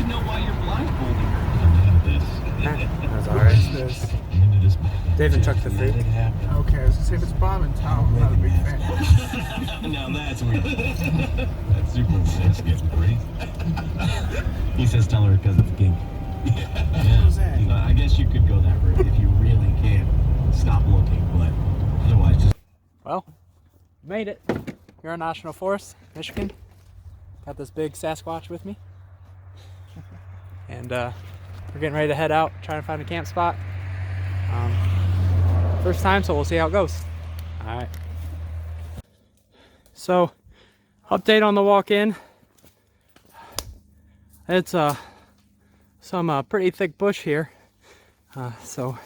know why you're blindfolding her. That's alright. Dave and Chuck the Freak. Okay, I was gonna say if it's Bob in town, I'm not a big fan. Now that's weird. That Super Six getting crazy. He says tell her because it's kink. What was that? I guess you could go that route if you really can't stop looking, but otherwise just... Well, made it. You're in National Forest, Michigan. Got this big Sasquatch with me. And we're getting ready to head out, trying to find a camp spot. First time, so we'll see how it goes. All right. So, update on the walk-in. It's some pretty thick bush here, so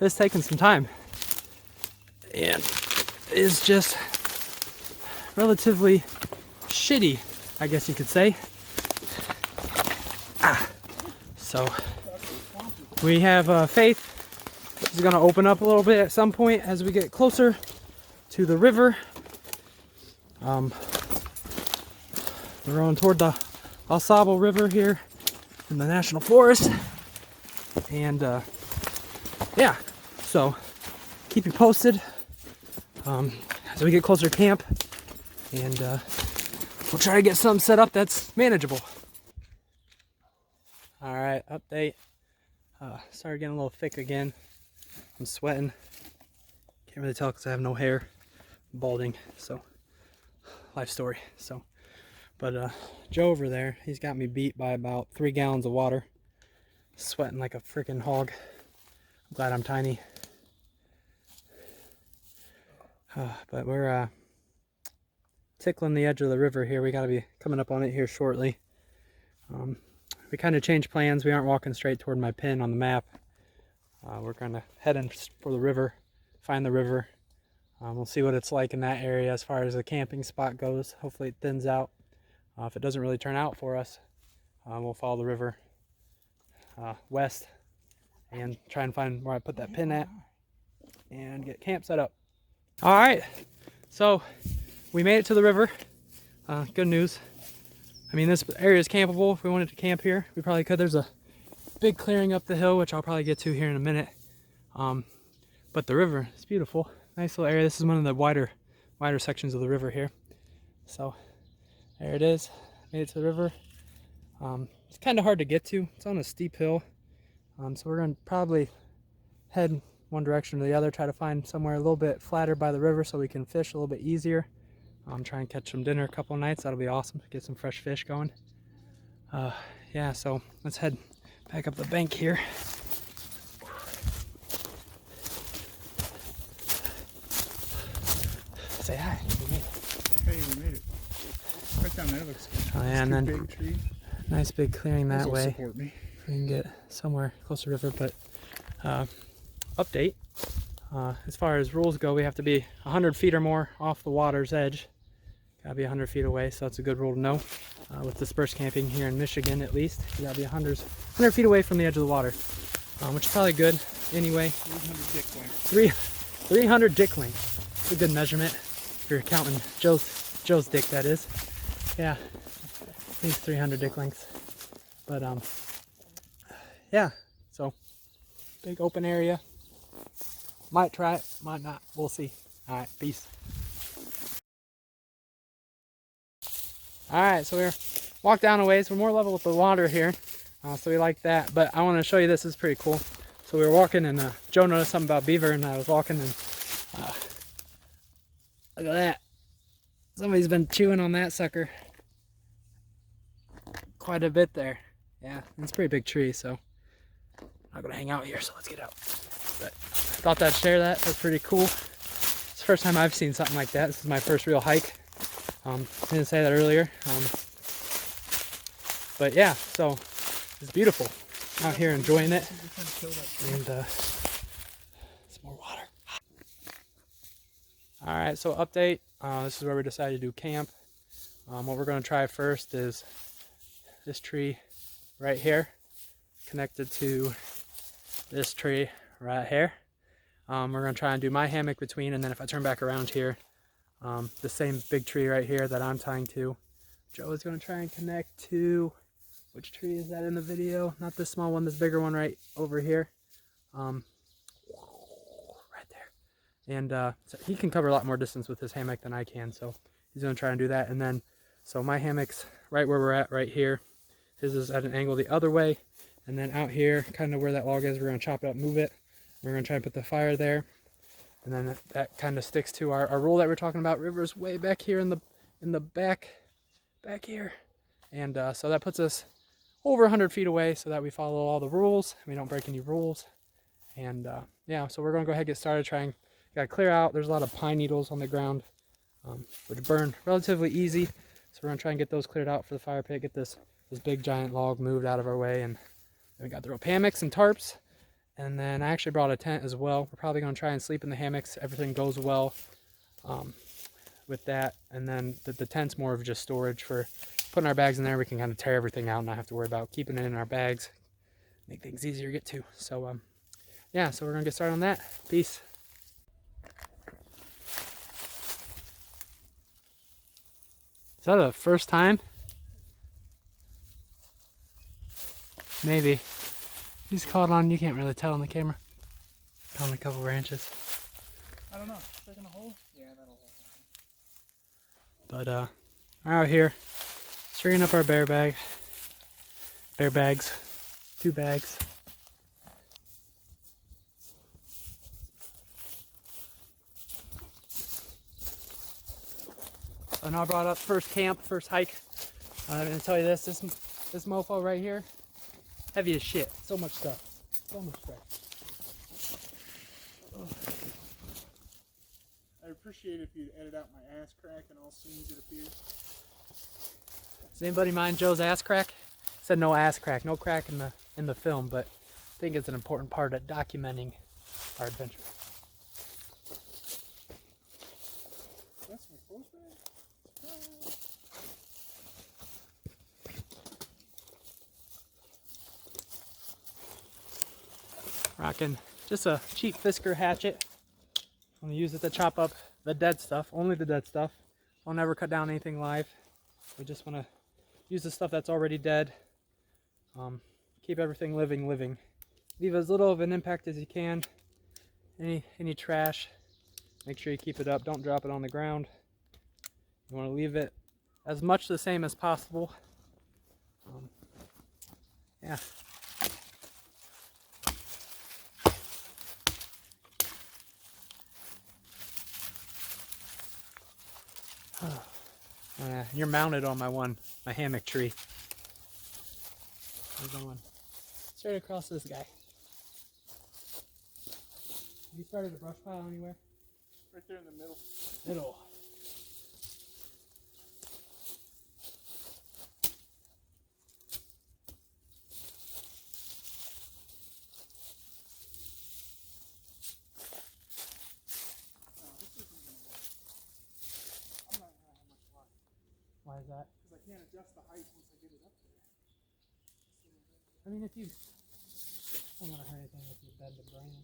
it's taking some time, and it's just relatively shitty, I guess you could say. So we have faith this is going to open up a little bit at some point as we get closer to the river. We're going toward the Au Sable River here in the National Forest, and yeah, so keep you posted as we get closer to camp, and we'll try to get something set up that's manageable. All right, update. Started getting a little thick again. I'm sweating. Can't really tell because I have no hair. I'm balding, so life story. So, but Joe over there, he's got me beat by about 3 gallons of water. Sweating like a freaking hog. I'm glad I'm tiny. But we're tickling the edge of the river here. We got to be coming up on it here shortly. We kind of changed plans. We aren't walking straight toward my pin on the map. We're kind of heading for the river, find the river. We'll see what it's like in that area as far as the camping spot goes. Hopefully it thins out. If it doesn't really turn out for us, we'll follow the river west and try and find where I put that pin at and get camp set up. All right, so we made it to the river. Good news. I mean, this area is campable. If we wanted to camp here, we probably could. There's a big clearing up the hill, which I'll probably get to here in a minute. But the river is beautiful. Nice little area. This is one of the wider sections of the river here. So there it is. Made it to the river. It's kind of hard to get to. It's on a steep hill. So we're going to probably head one direction or the other, try to find somewhere a little bit flatter by the river so we can fish a little bit easier. Try and catch some dinner a couple nights. That'll be awesome. Get some fresh fish going. Yeah, so let's head back up the bank here. Say hi. We made it. Hey, we made it. Right down there looks good. Oh, yeah, and then big tree. nice big clearing that way. Support me. We can get somewhere close to the river. But update. As far as rules go, we have to be 100 feet or more off the water's edge. Gotta be 100 feet away, so that's a good rule to know. With dispersed camping here in Michigan, at least, you gotta be 100 feet away from the edge of the water, which is probably good anyway. 300 dick length. 300 dick length. It's a good measurement if you're counting Joe's dick, that is. Yeah, at least 300 dick lengths. But yeah, so big open area. Might try it, might not. We'll see. All right, peace. All right, so we're walked down a ways. We're more level with the water here, so we like that. But I want to show you this. Is pretty cool. So we were walking, and Joe noticed something about beaver, and I was walking, and look at that. Somebody's been chewing on that sucker quite a bit there. Yeah, it's a pretty big tree, so I'm not gonna hang out here. So let's get out. But I thought I'd share that. That's pretty cool. It's the first time I've seen something like that. This is my first real hike. Didn't say that earlier. But yeah, so it's beautiful. Out here enjoying it. And some more water. Alright, so update. This is where we decided to do camp. What we're going to try first is this tree right here, connected to this tree right here. We're going to try and do my hammock between, and then if I turn back around here, the same big tree right here that I'm tying to, Joe is going to try and connect to which tree is that in the video? Not this small one, this bigger one right over here. Right there. And so he can cover a lot more distance with his hammock than I can, so he's gonna try and do that. And then, so my hammock's right where we're at right here. His is at an angle the other way. And then out here, kind of where that log is, we're gonna chop it up, move it. We're gonna try and put the fire there. And then that kind of sticks to our rule that we're talking about. River's way back here in the back here. And so that puts us over 100 feet away so that we follow all the rules. We don't break any rules. And yeah, so we're gonna go ahead and get started trying. Gotta clear out. There's a lot of pine needles on the ground, which burn relatively easy. So we're gonna try and get those cleared out for the fire pit, get this big giant log moved out of our way. And then we got the rope hammocks and tarps. And then I actually brought a tent as well. We're probably going to try and sleep in the hammocks. Everything goes well with that. And then the tent's more of just storage for putting our bags in there. We can kind of tear everything out and not have to worry about keeping it in our bags. Make things easier to get to. So yeah, so we're going to get started on that. Peace. Is that a first time? Maybe. He's caught on, you can't really tell on the camera. On a couple branches. I don't know. Taking a hole? Yeah, that'll hold. But we're out here stringing up our bear bags. 2 bags. So now I brought up first camp, first hike. I'm gonna tell you this mofo right here, heavy as shit. So much stuff. So much stuff. I'd appreciate if you'd edit out my ass crack and all scenes it appears. Does anybody mind Joe's ass crack? Said no ass crack, no crack in the film, but I think it's an important part of documenting our adventure. That's my clothes bag? Rocking just a cheap Fisker hatchet. I'm gonna use it to chop up the dead stuff, only the dead stuff. I'll never cut down anything live. We just want to use the stuff that's already dead. Keep everything living. Leave as little of an impact as you can. Any trash, make sure you keep it up. Don't drop it on the ground. You want to leave it as much the same as possible. Yeah. You're mounted on my hammock tree. We're going straight across this guy. Have you started a brush pile anywhere? Right there in the middle. Middle. Why is that? Because I can't adjust the height once I get it up there. I mean, if you, I'm not gonna hurt anything if you bend the branch.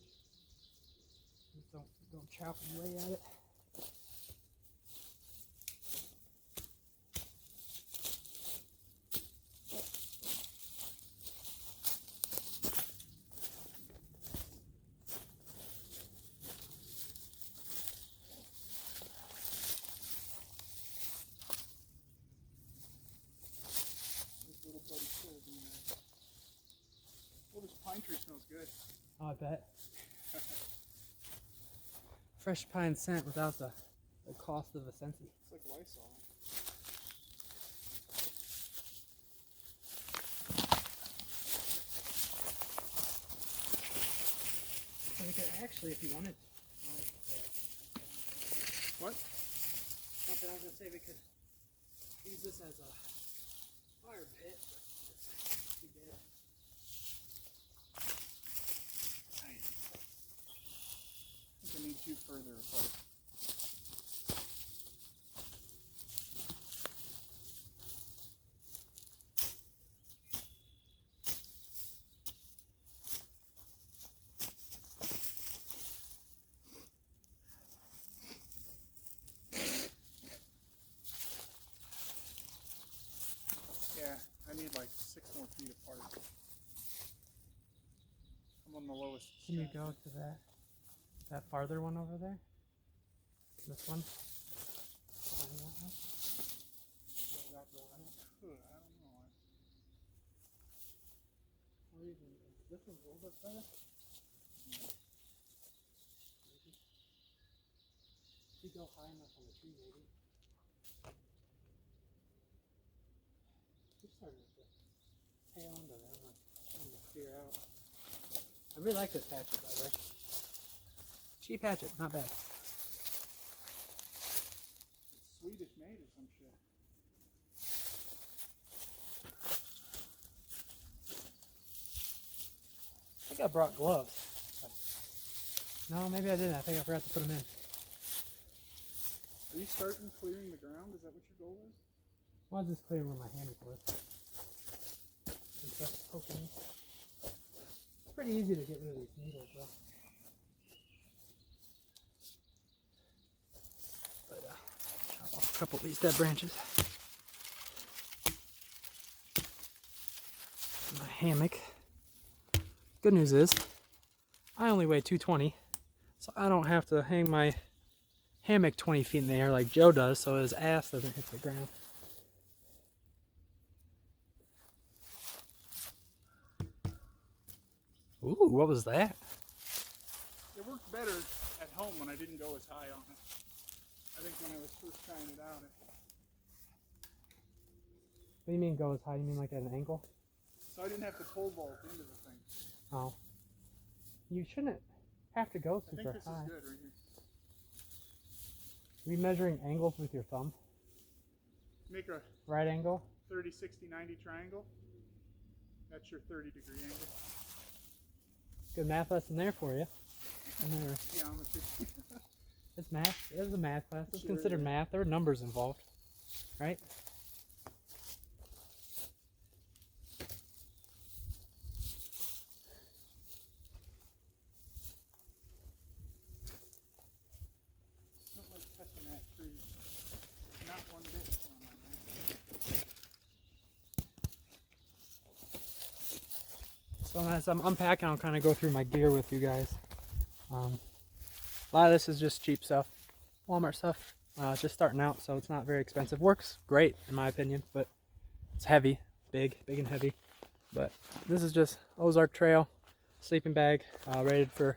Just don't chop away at it. Oh, this pine tree smells good. Oh, I bet. Fresh pine scent without the cost of a Scentsy. It's like Lysol. So we could actually, if you wanted. What? Nothing, I was gonna say we could use this as a fire pit. It's too big. I think I need you further apart. Yeah, I need like I'm on the lowest. Can you strap. go to that farther one over there? This one? Behind that one? I could. I don't know. Or even this one's a little bit better. If you go high enough on the tree, maybe. You're starting to tail into that one. Trying to figure out. I really like this hatchet, by the way. Cheap hatchet, not bad. It's Swedish made or some shit. I think I brought gloves. No, maybe I didn't. I think I forgot to put them in. Are you starting clearing the ground? Is that what your goal is? Well, I'll just clear where my hammock was. And start poking. It's pretty easy to get rid of these needles, though. But, chop off a couple of these dead branches. My hammock. Good news is, I only weigh 220, so I don't have to hang my hammock 20 feet in the air like Joe does, so his ass doesn't hit the ground. Ooh, what was that? It worked better at home when I didn't go as high on it. I think when I was first trying it out, What do you mean go as high? You mean like at an angle? so I didn't have to pole vault into the thing. Oh. You shouldn't have to go I think super this high. is good right here. Are you measuring angles with your thumb? Make a Right angle? 30, 60, 90 triangle. That's your 30-degree angle. Good math lesson there for you. Geometry. It's math. It is a math class. It's Sure, considered yeah. math. There are numbers involved, right? Don't like touching that tree. Not one bit. So as I'm unpacking, I'll kind of go through my gear with you guys. A lot of this is just cheap stuff, Walmart stuff. Just starting out, so it's not very expensive. Works great in my opinion, but it's heavy, big and heavy. But this is just Ozark Trail sleeping bag, rated for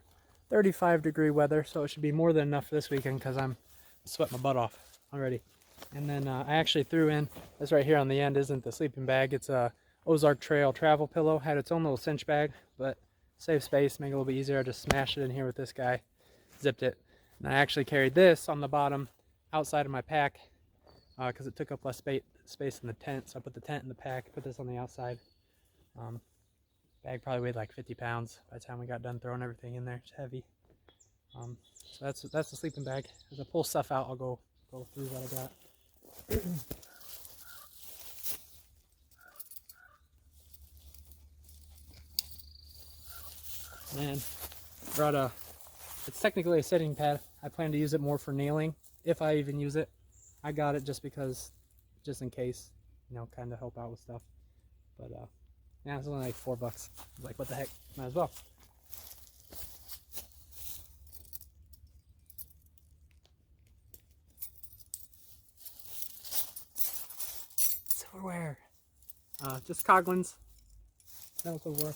35-degree weather, so it should be more than enough for this weekend because I'm sweating my butt off already. And then I actually threw in this right here on the end. Isn't the sleeping bag? It's a Ozark Trail travel pillow. Had its own little cinch bag, but save space, make it a little bit easier. I just smashed it in here with this guy, zipped it, and I actually carried this on the bottom outside of my pack because it took up less space in the tent. So I put the tent in the pack, put this on the outside. Bag probably weighed like 50 pounds by the time we got done throwing everything in there. It's heavy. So that's the sleeping bag. As I pull stuff out, I'll go through what I got. And brought it's technically a sitting pad. I plan to use it more for nailing, if I even use it. I got it just in case, you know, kind of help out with stuff. But yeah, it's only like $4. I was like, what the heck, might as well. Silverware. Just Coglins. No silverware.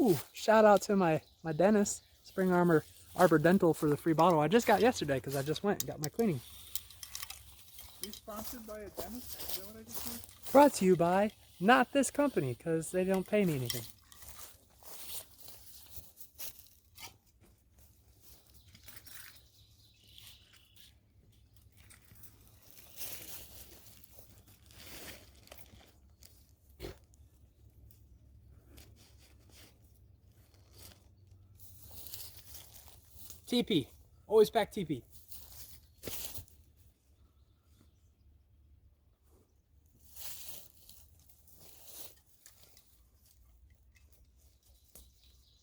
Ooh, shout out to my dentist, Spring Arbor Dental, for the free bottle I just got yesterday because I just went and got my cleaning. Are you sponsored by a dentist? Is that what I just heard? Brought to you by not this company because they don't pay me anything. TP. Always pack TP.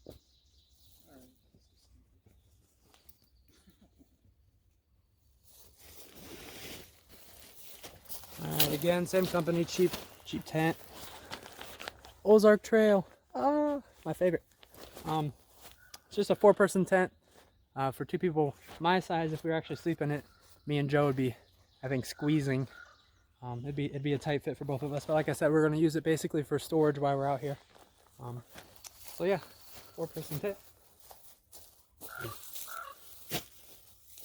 All right. Again, same company, cheap tent. Ozark Trail. Ah, my favorite. It's just a 4-person tent for 2 people my size. If we were actually sleeping in it, me and Joe would be, I think, squeezing. It'd be a tight fit for both of us. But like I said, we're going to use it basically for storage while we're out here. So yeah, 4-person tent. What the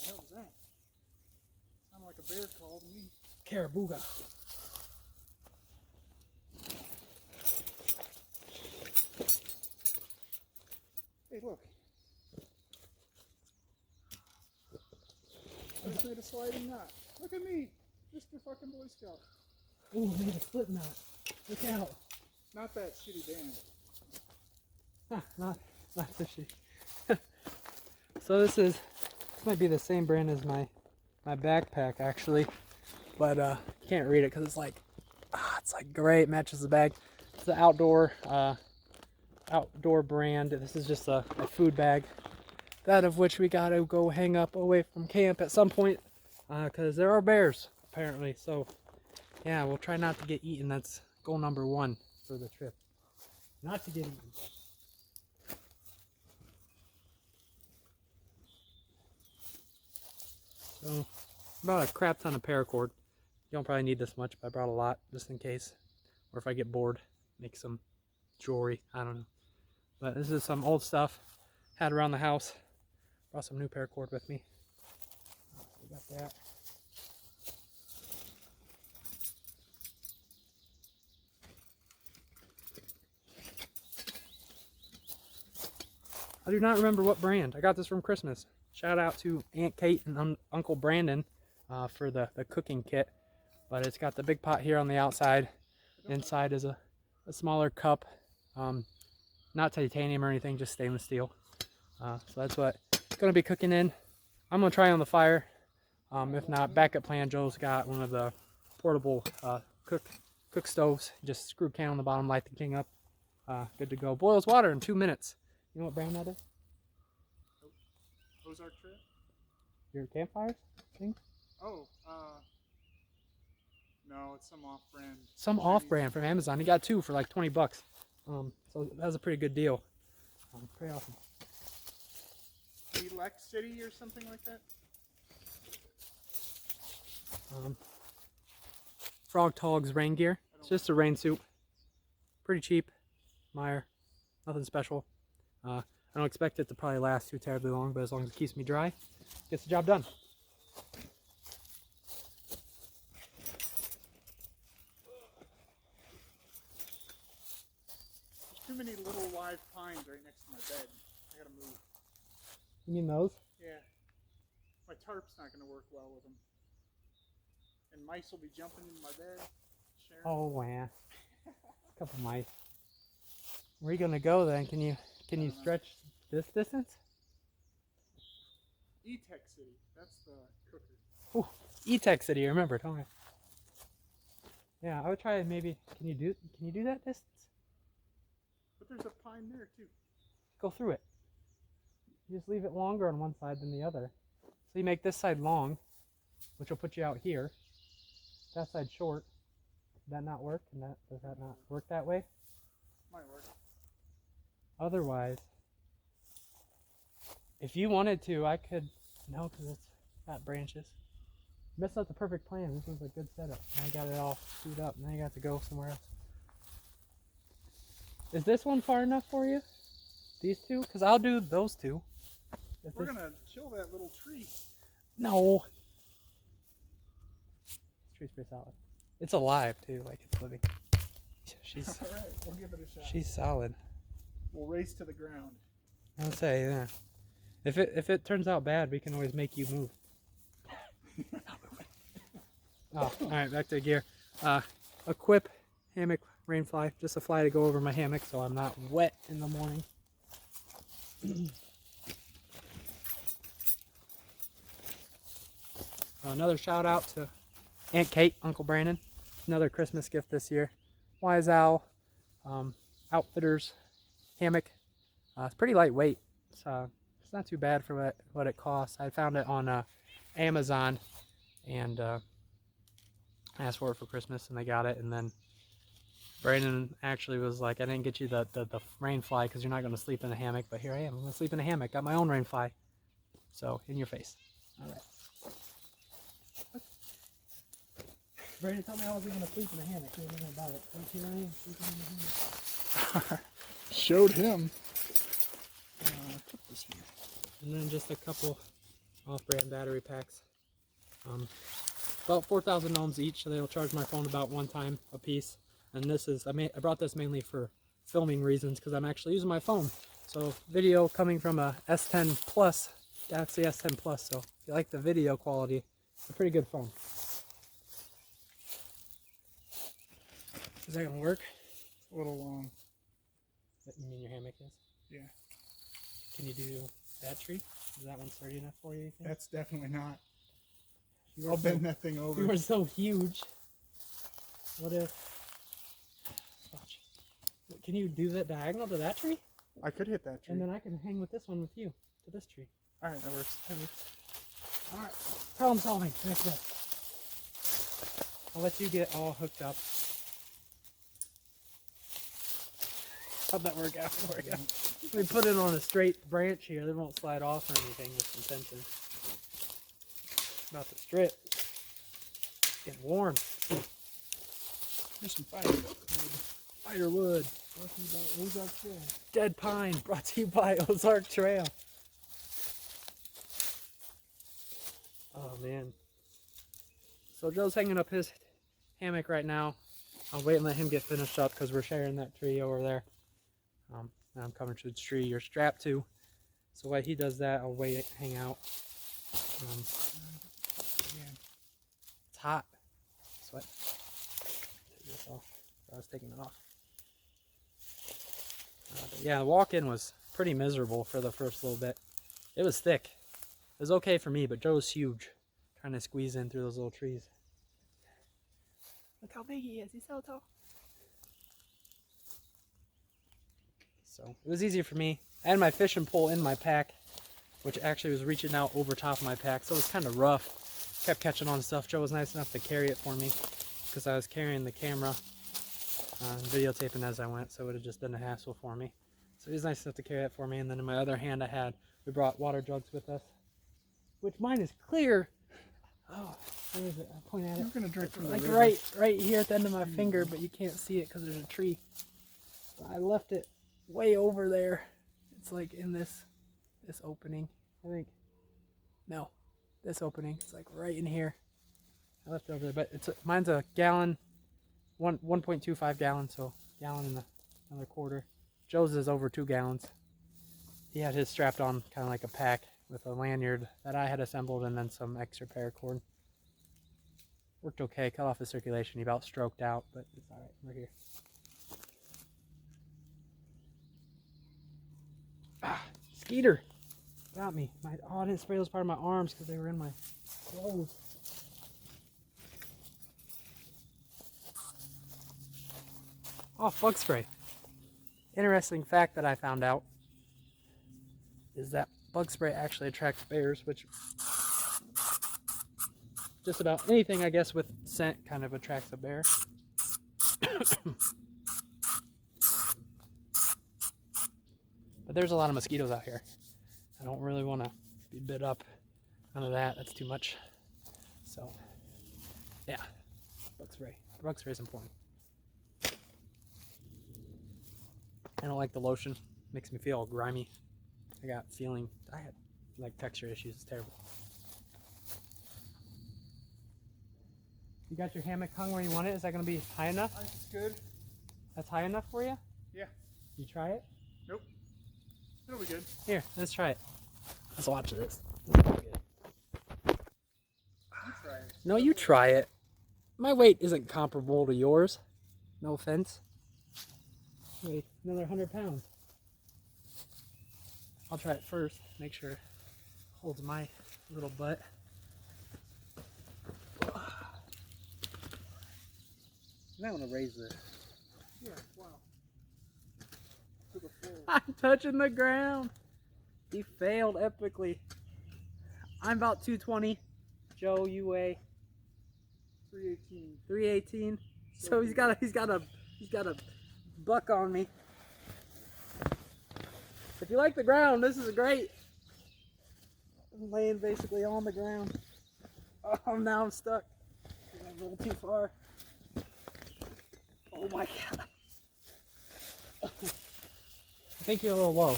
hell was that? Sounded like a bear called me. Carabooga. Hey, look. I just made a sliding knot. Look at me, Mr. fucking Boy Scout. Ooh, made a slip knot. Look out. Not that shitty band. Huh, not so shitty. So this might be the same brand as my backpack actually, but can't read it because it's like gray. It matches the bag. It's the outdoor brand. This is just a food bag, that of which we gotta go hang up away from camp at some point because there are bears apparently. So yeah, we'll try not to get eaten. That's goal number 1 for the trip, not to get eaten. So about a crap ton of paracord. You don't probably need this much, but I brought a lot just in case, or if I get bored, make some jewelry. I don't know. But this is some old stuff had around the house. Brought some new paracord with me. So we got that. I do not remember what brand. I got this from Christmas. Shout out to Aunt Kate and Uncle Brandon for the cooking kit. But it's got the big pot here on the outside. Inside is a smaller cup. Not titanium or anything, just stainless steel. So that's what it's going to be cooking in. I'm going to try on the fire. If not, backup plan, Joe's got one of the portable cook stoves. Just screw can on the bottom, light the thing up. Good to go. Boils water in 2 minutes. You know what brand that is? Ozark Trail? Your campfire thing? Oh, no, it's some off-brand. Some off-brand from Amazon. He got 2 for like 20 bucks. So that was a pretty good deal. Pretty awesome. Elect City or something like that? Frog Togs rain gear. It's just a rain suit. Pretty cheap. Meyer. Nothing special. I don't expect it to probably last too terribly long, but as long as it keeps me dry, gets the job done. There's too many little live pines right next to my bed. I gotta move. You mean those? Yeah. My tarp's not gonna work well with them. And mice will be jumping in my bed. Sharing. Oh, wow. A couple mice. Where are you gonna go then? Can you stretch this distance? E-Tech City. That's the cooker. Ooh, E-Tech City. I remember it. Okay. Yeah, I would try maybe. Can you do that distance? But there's a pine there too. Go through it. You just leave it longer on one side than the other. So you make this side long, which will put you out here. That side short. Did that not work? And does that not work that way? Might work. Otherwise, if you wanted to, I could. No, because it's got branches. Messed up the perfect plan. This was a good setup. Now you got it all screwed up. Now you got to go somewhere else. Is this one far enough for you? These 2? Because I'll do those 2. We're gonna kill that little tree. No. This tree's pretty solid. It's alive too, like it's living. She's Alright, we'll give it a shot. she's solid. We'll race to the ground. I would say, yeah. If it turns out bad, we can always make you move. Oh, alright, back to the gear. Equip hammock rainfly, just a fly to go over my hammock so I'm not wet in the morning. Another shout out to Aunt Kate, Uncle Brandon. Another Christmas gift this year. Wise Owl Outfitters hammock. It's pretty lightweight. It's not too bad for what it costs. I found it on Amazon, and I I asked for it for Christmas and they got it, and then Brandon actually was like, I didn't get you the rain fly because you're not going to sleep in a hammock, but here I am. I'm going to sleep in a hammock. Got my own rain fly. So, in your face. All right. Brandon told me I wasn't going to sleep in a hammock. You don't know about it. Don't you, Ryan? Sleeping in a hammock. Showed him. Put this here. And then just a couple off-brand battery packs. About 4,000 ohms each, so they'll charge my phone about one time a piece. And this is, I brought this mainly for filming reasons because I'm actually using my phone. So video coming from a S10 Plus, Galaxy S10 Plus. So if you like the video quality, it's a pretty good phone. Is that gonna work? A little long. You mean your hammock is? Yeah. Can you do that tree? Is that one sturdy enough for you? Think? That's definitely not. I'll I'll bend that thing over. You were so huge. What if? Watch. Can you do that diagonal to that tree? I could hit that tree. And then I can hang with this one with you to this tree. All right, that works. All right, problem solving. Next step. I'll let you get all hooked up. How'd that work out for you? We put it on a straight branch here. They won't slide off or anything with some tension. About to strip. It's getting warm. Here's some firewood. Firewood. Brought to you by Ozark Trail. Dead pine. Brought to you by Ozark Trail. Oh man. So Joe's hanging up his hammock right now. I'll wait and let him get finished up because we're sharing that tree over there. Now I'm coming to the tree you're strapped to. So while he does that, I'll wait, hang out. It's hot. Sweat. Take this off. I was taking it off. But yeah, the walk-in was pretty miserable for the first little bit. It was thick. It was okay for me, but Joe's huge. Trying to squeeze in through those little trees. Look how big he is. He's so tall. So it was easier for me. I had my fishing pole in my pack, which actually was reaching out over top of my pack, so it was kind of rough. Kept catching on stuff. Joe was nice enough to carry it for me because I was carrying the camera and videotaping as I went, so it would have just been a hassle for me. So he was nice enough to carry it for me. And then in my other hand, we brought water jugs with us, which mine is clear. Oh, where is it? I'll point at it. You're gonna drink from the like river. right here at the end of my finger, but you can't see it because there's a tree. So I left it way over there. It's like in this opening, I think. No, this opening. It's like right in here. I left it over there, but mine's a gallon, 1.25 gallons, so gallon and another quarter. Joe's is over 2 gallons. He had his strapped on kind of like a pack with a lanyard that I had assembled and then some extra paracord. Worked okay, cut off his circulation. He about stroked out, but it's all right. We're here. Ah, Skeeter got me. I didn't spray those part of my arms because they were in my clothes. Oh, bug spray. Interesting fact that I found out is that bug spray actually attracts bears, which just about anything, I guess, with scent kind of attracts a bear. But there's a lot of mosquitoes out here. I don't really want to be bit up. None of that. That's too much. So, yeah. Bug spray. Bug spray is important. I don't like the lotion. Makes me feel all grimy. I had like texture issues. It's terrible. You got your hammock hung where you want it? Is that going to be high enough? That's good. That's high enough for you? Yeah. You try it? Nope. It'll be good. Here, let's try it. Let's watch this. You try it. No, you try it. My weight isn't comparable to yours. No offense. Wait, another 100 pounds. I'll try it first. Make sure it holds my little butt. You might want to raise this. Yeah, wow. To the floor. I'm touching the ground. He failed epically. I'm about 220. Joe, you weigh 318. 318. So he's got a buck on me. If you like the ground, this is great. I'm laying basically on the ground. Oh, now I'm stuck. I'm a little too far. Oh my god. I think you're a little low.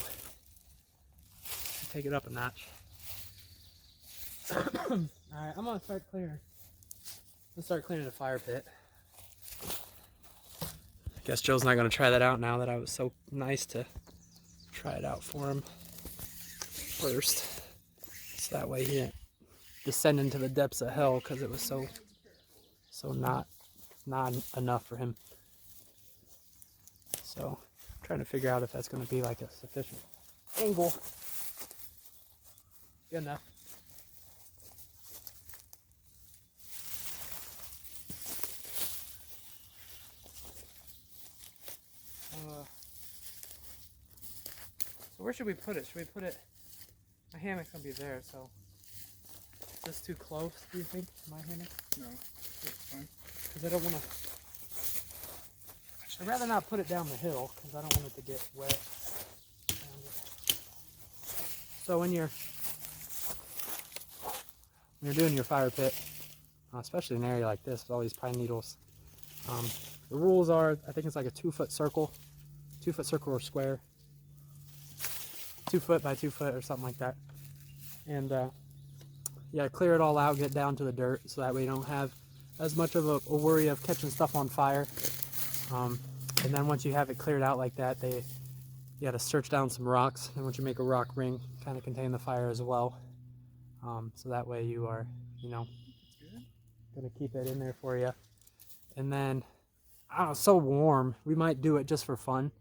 Take it up a notch. Alright, I'm gonna start clearing. Let's start clearing the fire pit. I guess Joe's not gonna try that out now that I was so nice to try it out for him first. So that way he didn't descend into the depths of hell because it was so not enough for him. So I'm trying to figure out if that's gonna be like a sufficient angle. Good enough. So where should we put it? Should we put it? My hammock's gonna be there, so is this too close? Do you think to my hammock? No, it's fine. Because I don't want to. I'd rather not put it down the hill because I don't want it to get wet. So when you're doing your fire pit, especially in an area like this with all these pine needles, the rules are, I think it's like a 2-foot circle, 2-foot circle or square, 2 foot by 2 foot or something like that. And yeah, clear it all out, get down to the dirt, so that way you don't have as much of a worry of catching stuff on fire. And then once you have it cleared out like that, you got to search down some rocks, and once you make a rock ring, kind of contain the fire as well. So that way you are, gonna keep it in there for you. And then, I don't know, it's so warm, we might do it just for fun.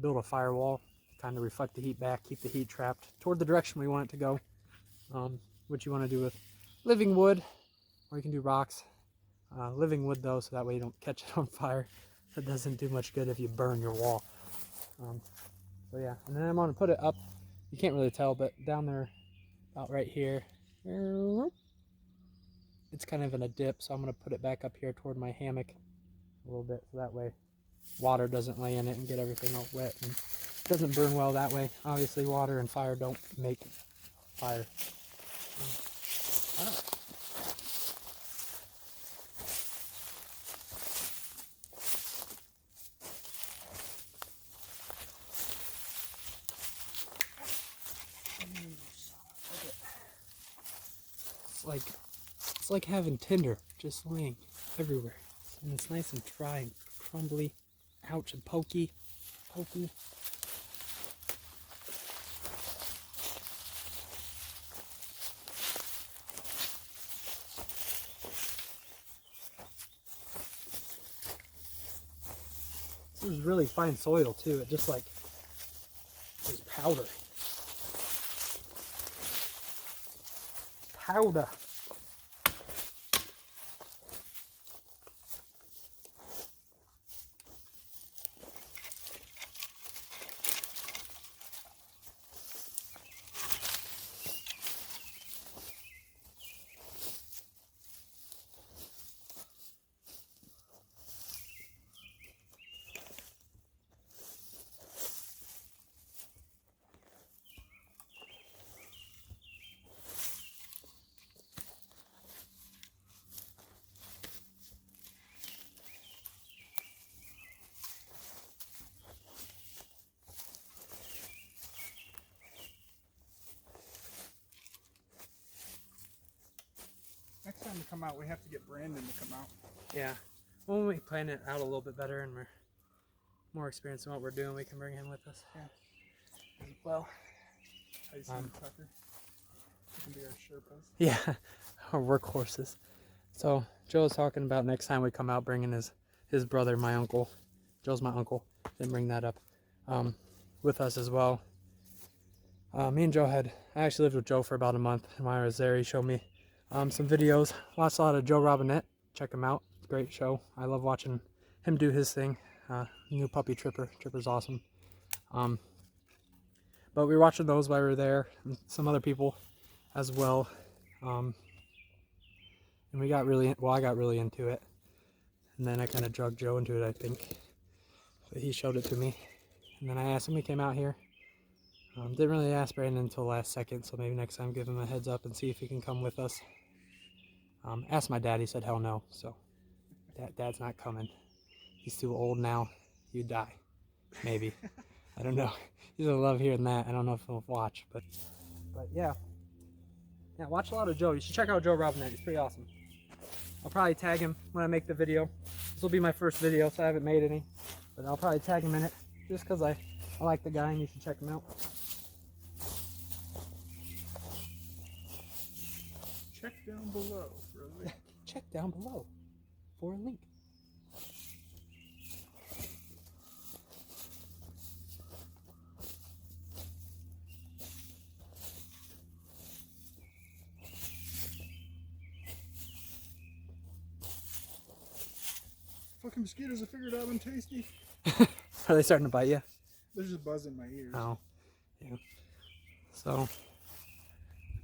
Build a firewall, kind of reflect the heat back, keep the heat trapped toward the direction we want it to go. What you want to do with living wood, or you can do rocks. Living wood though, so that way you don't catch it on fire. That doesn't do much good if you burn your wall. So yeah, and then I'm gonna put it up. You can't really tell, but down there, about right here, it's kind of in a dip, so I'm gonna put it back up here toward my hammock a little bit, so that way water doesn't lay in it and get everything all wet, and it doesn't burn well that way. Obviously, water and fire don't make fire. It's like having tinder just laying everywhere, and it's nice and dry and crumbly. Ouch, and pokey. This is really fine soil too. It just like is powder. Powder. Next time we come out, we have to get Brandon to come out. Yeah. When we plan it out a little bit better and we're more experienced in what we're doing, we can bring him with us. Yeah. As well. Tyson and Tucker. They can be our Sherpas. Yeah, our workhorses. So Joe was talking about next time we come out bringing his brother, my uncle. Joe's my uncle. Didn't bring that up. With us as well. Me and Joe I actually lived with Joe for about a month, and while I was there he showed me some videos. Watched a lot of Joe Robinette. Check him out. Great show. I love watching him do his thing. New puppy Tripper. Tripper's awesome. But we were watching those while we were there, and some other people as well. and we got really, well, I got really into it. And then I kind of drugged Joe into it, I think. But he showed it to me. And then I asked him, he came out here. Didn't really ask Brandon until last second, so maybe next time give him a heads up and see if he can come with us. Asked my dad, he said hell no, so dad's not coming. He's too old now. You'd die. Maybe. I don't know. He's gonna love hearing that. I don't know if he'll watch, but yeah. Yeah, watch a lot of Joe. You should check out Joe Robinette. He's pretty awesome. I'll probably tag him when I make the video. This will be my first video, so I haven't made any. But I'll probably tag him in it just because I like the guy and you should check him out. Check down below for a link. Check down below for a link. Fucking mosquitoes, I figured out I'm tasty. Are they starting to bite you? They're just buzzing my ears. Oh, yeah. So,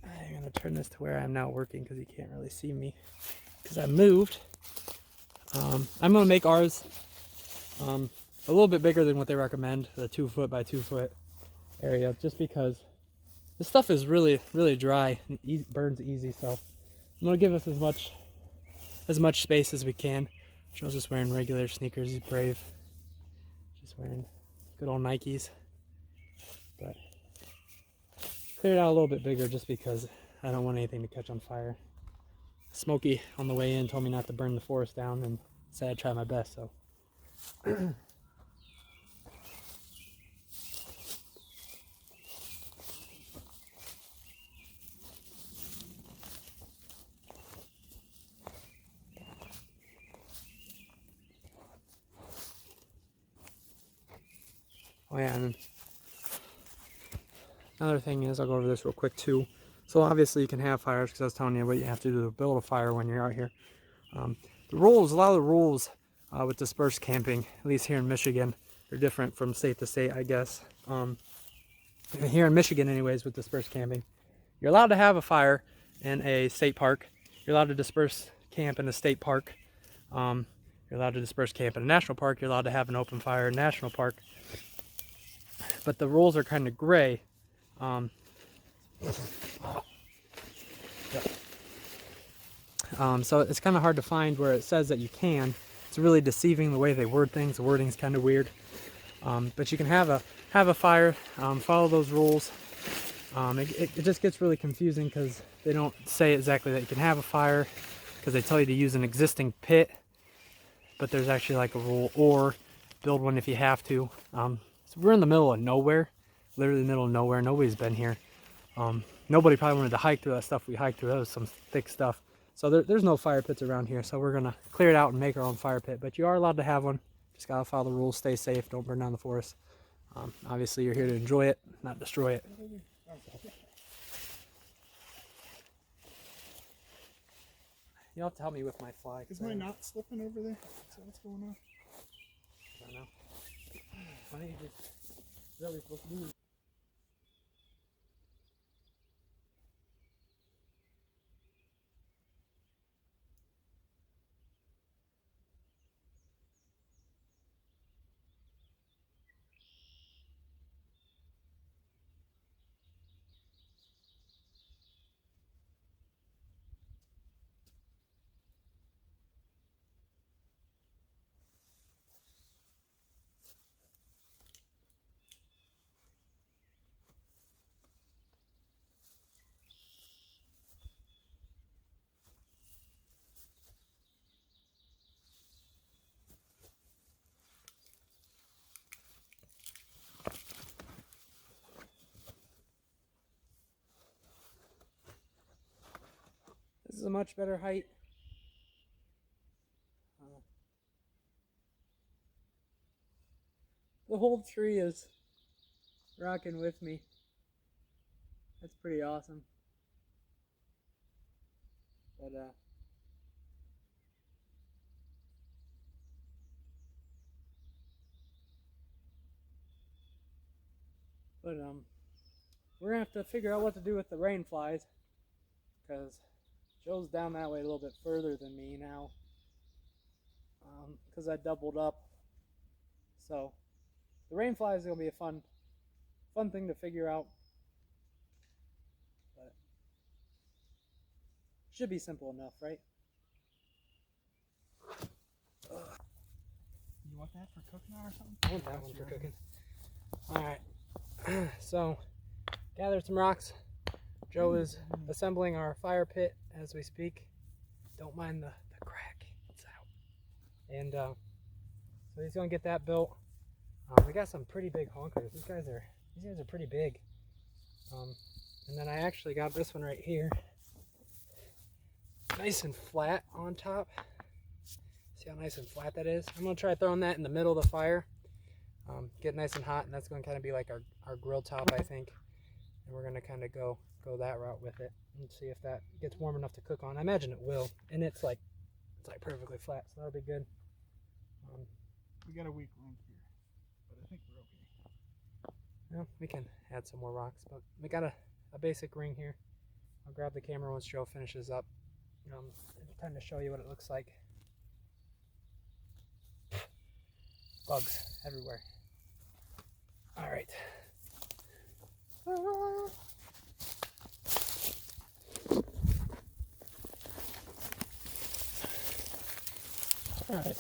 I'm going to turn this to where I'm now working because you can't really see me. Because I moved. I'm going to make ours a little bit bigger than what they recommend, the 2 foot by 2 foot area, just because this stuff is really, really dry and burns easy. So, I'm going to give us as much space as we can. Joe's just wearing regular sneakers. He's brave. Just wearing good old Nikes. But clear it out a little bit bigger just because I don't want anything to catch on fire. Smokey on the way in told me not to burn the forest down and said I'd try my best, so. Oh yeah, and another thing is, I'll go over this real quick too. So obviously you can have fires, because I was telling you what you have to do to build a fire when you're out here. The rules, a lot of the rules with dispersed camping, at least here in Michigan, are different from state to state, I guess. Here in Michigan anyways, with dispersed camping, you're allowed to have a fire in a state park. You're allowed to disperse camp in a state park. You're allowed to disperse camp in a national park. You're allowed to have an open fire in a national park. But the rules are kind of gray. So it's kind of hard to find where it says that you can. It's really deceiving the way they word things. The wording's kind of weird. But you can have a fire, follow those rules. It just gets really confusing because they don't say exactly that you can have a fire, because they tell you to use an existing pit, but there's actually like a rule, or build one if you have to. So we're in the middle of nowhere, literally the middle of nowhere. Nobody's been here. Nobody probably wanted to hike through that stuff we hiked through. That was some thick stuff. So there's no fire pits around here. So we're gonna clear it out and make our own fire pit. But you are allowed to have one. Just gotta follow the rules, stay safe, don't burn down the forest. Obviously you're here to enjoy it, not destroy it. You'll have to help me with my fly. Is my knot slipping over there? Is that what's going on? I don't know. Why don't you just really supposed to do? This is a much better height. The whole tree is rocking with me. That's pretty awesome. But we're gonna have to figure out what to do with the rain flies, because Joe's down that way a little bit further than me now, because I doubled up. So the rain fly is gonna be a fun thing to figure out, but should be simple enough, right? You want that for cooking or something? I want that one for cooking. All right. So gathered some rocks. Joe is assembling our fire pit as we speak. Don't mind the crack. It's out. And so he's gonna get that built. We got some pretty big honkers. These guys are pretty big. And then I actually got this one right here, nice and flat on top. See how nice and flat that is? I'm gonna try throwing that in the middle of the fire. Get nice and hot, and that's gonna kind of be like our grill top, I think. And we're gonna kind of go that route with it and see if that gets warm enough to cook on. I imagine it will, and it's like perfectly flat, so that'll be good. We got a weak link here, but I think we're okay. Well, we can add some more rocks, but we got a basic ring here. I'll grab the camera once Joe finishes up. Time to show you what it looks like. Bugs everywhere. All right. All right.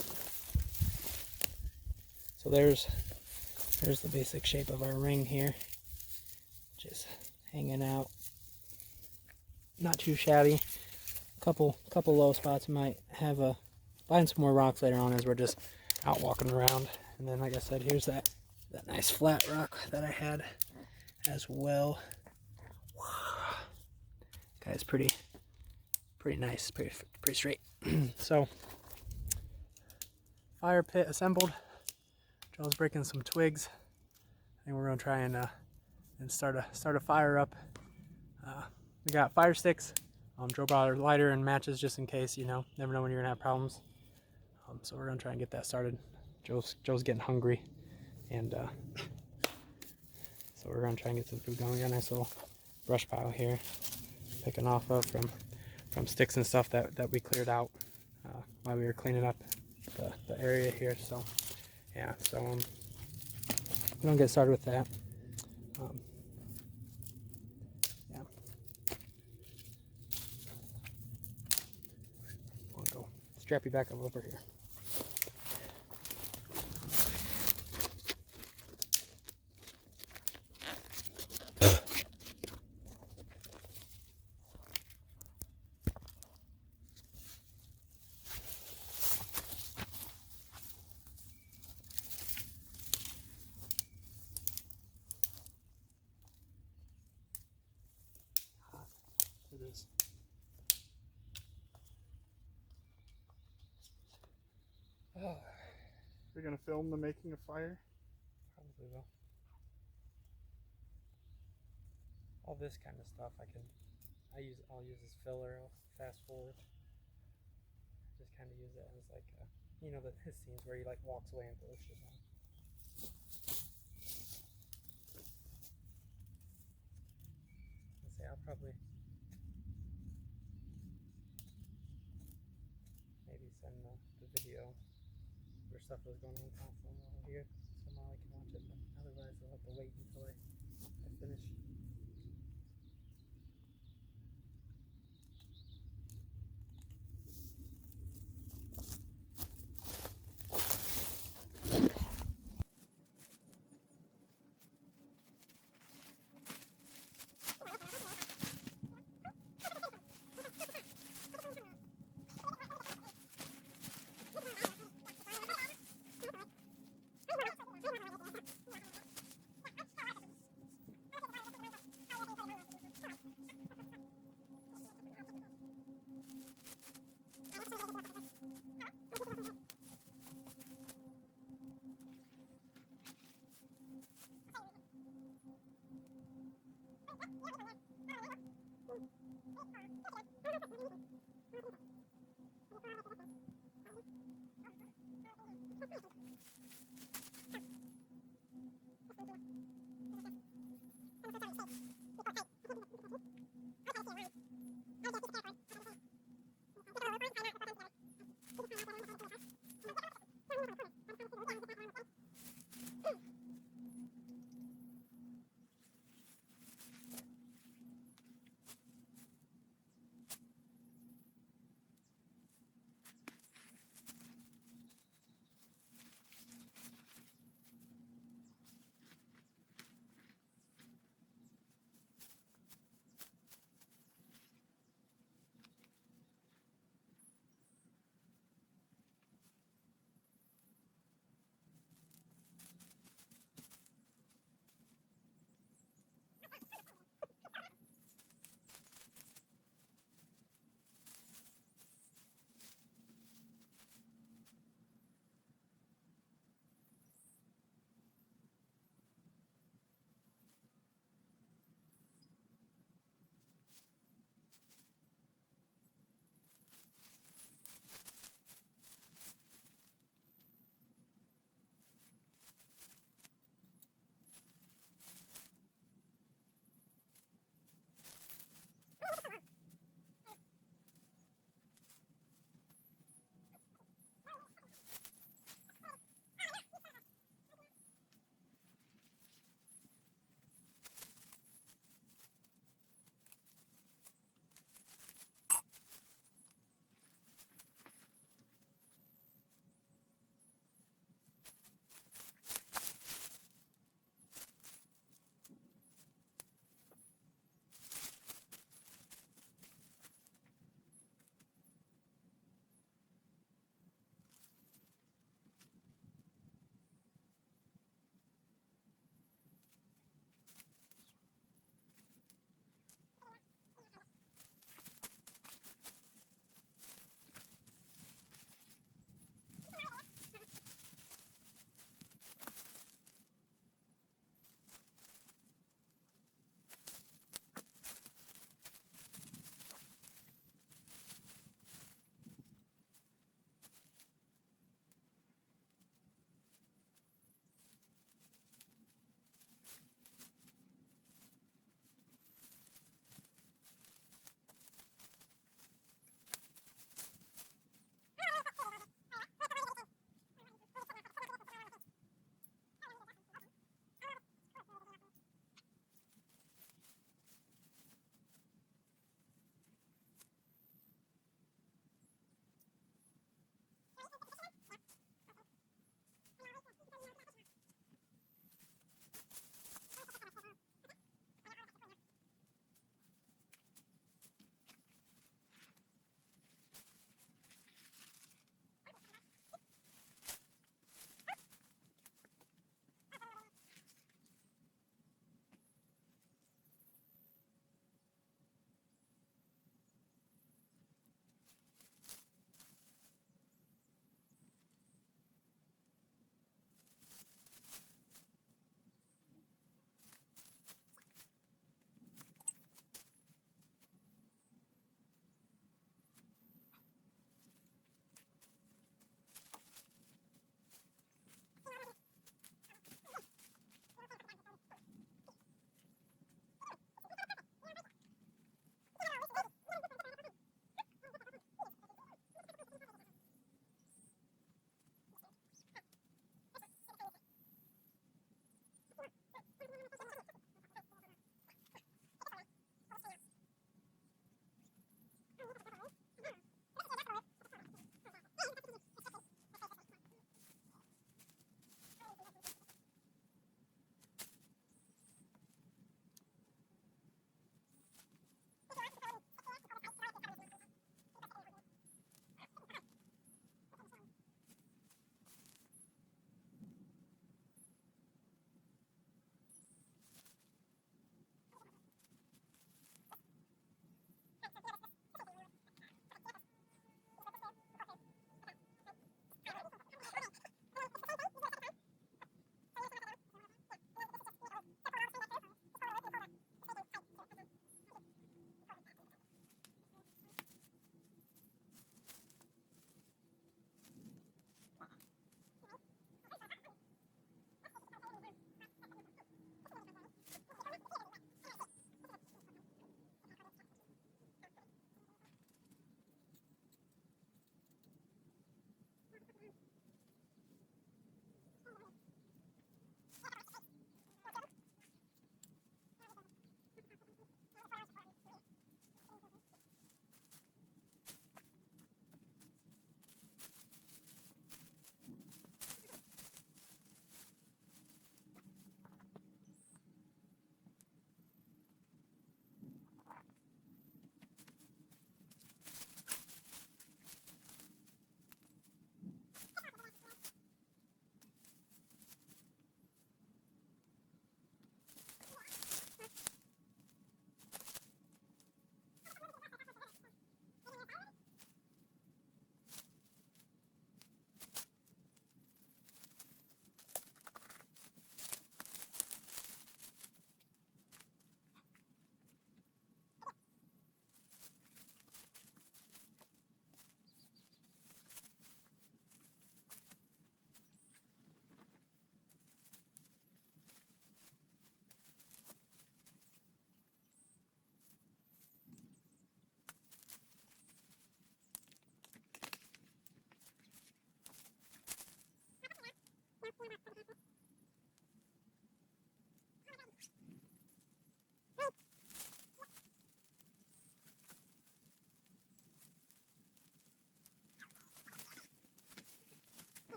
So there's the basic shape of our ring here. Just hanging out. Not too shabby. Couple low spots. Might have find some more rocks later on as we're just out walking around. And then, like I said, here's that nice flat rock that I had as well. Guy's pretty nice, pretty straight. So fire pit assembled. Joel's breaking some twigs. I think we're gonna try and start a fire up. We got fire sticks. Joe brought a lighter and matches just in case, never know when you're gonna have problems. So we're gonna try and get that started. Joe's getting hungry, and so we're gonna try and get some food going. We got a nice little brush pile here, picking off of from sticks and stuff that we cleared out while we were cleaning up the area here. So yeah, so we're gonna get started with that. Yeah. I'll go strap you back up over here. It is. We're gonna film the making of fire. Probably will. All this kind of stuff I'll use as filler. I'll fast forward. Just kind of use it as like his scenes where he like walks away and throws shit on. Let's see, I'll probably maybe send the video where stuff was going on constantly over here, somehow I can watch it, but otherwise I'll have to wait until I finish.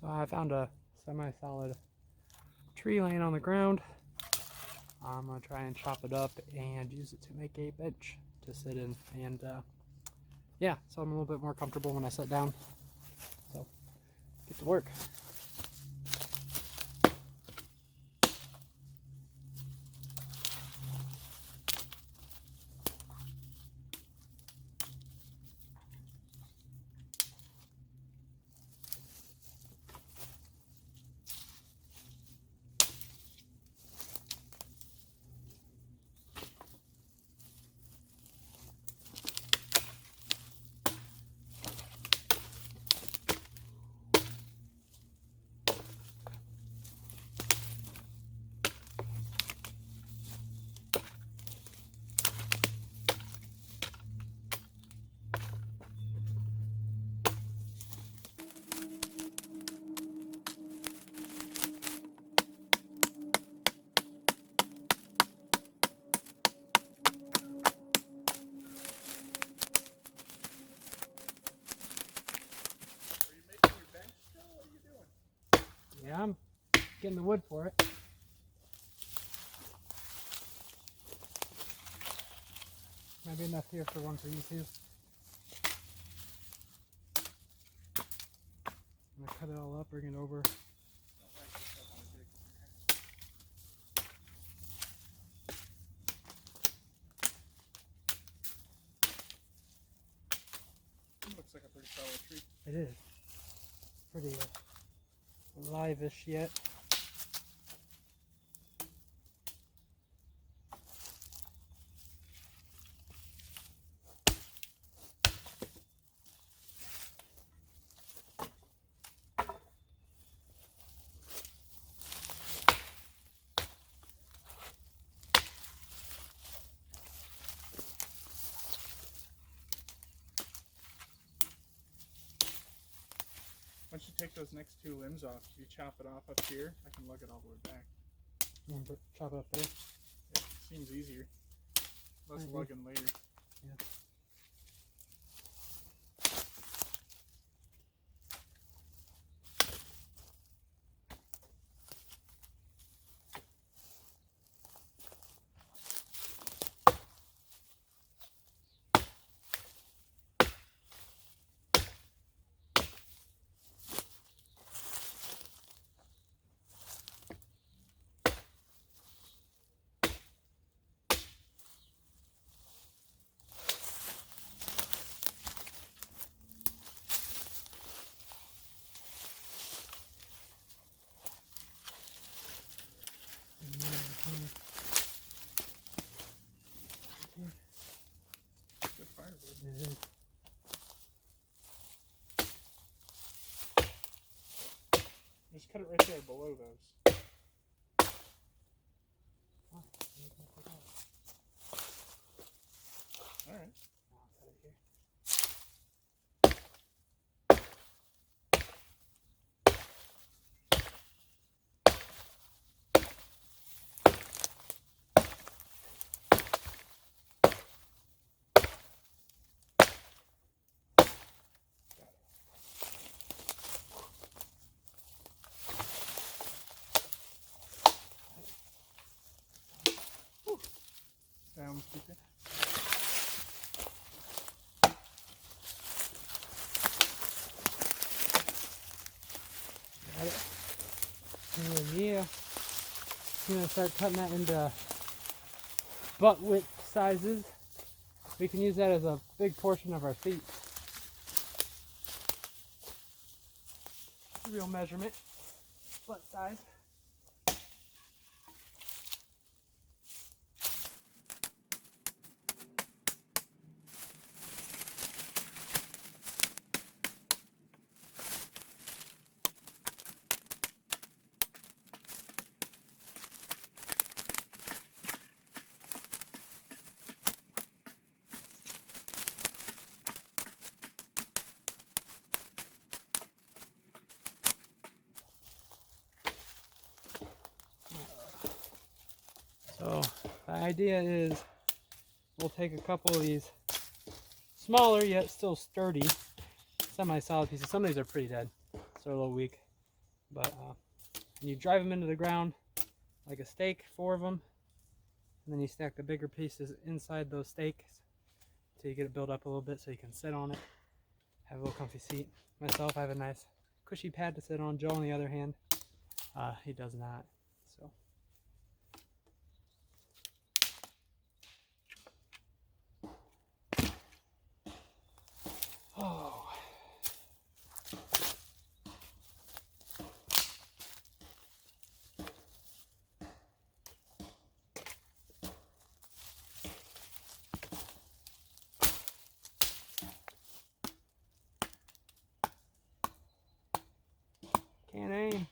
So I found a semi-solid tree laying on the ground. I'm going to try and chop it up and use it to make a bench to sit in. And yeah, so I'm a little bit more comfortable when I sit down. So, get to work. Yeah, I'm getting the wood for it. Might be enough here for one for you too. I'm gonna cut it all up, bring it over. It looks like a pretty solid tree. It is. Pretty live-ish yet. Once you take those next two limbs off, if you chop it off up here, I can lug it all the way back. Chop it up there. It seems easier. Less lugging later. Yeah. Good firewood. It is. Just cut it right there below those. Alright. I'll cut it here. Down, keep it. Got it. Oh yeah. I'm gonna start cutting that into butt width sizes. We can use that as a big portion of our seat. Real measurement, butt size. So the idea is we'll take a couple of these smaller yet still sturdy semi-solid pieces. Some of these are pretty dead, so they're a little weak. But you drive them into the ground like a stake, 4 of them, and then you stack the bigger pieces inside those stakes until you get it built up a little bit so you can sit on it, have a little comfy seat. Myself, I have a nice cushy pad to sit on. Joe, on the other hand, he does not. So. Oh. Can't aim.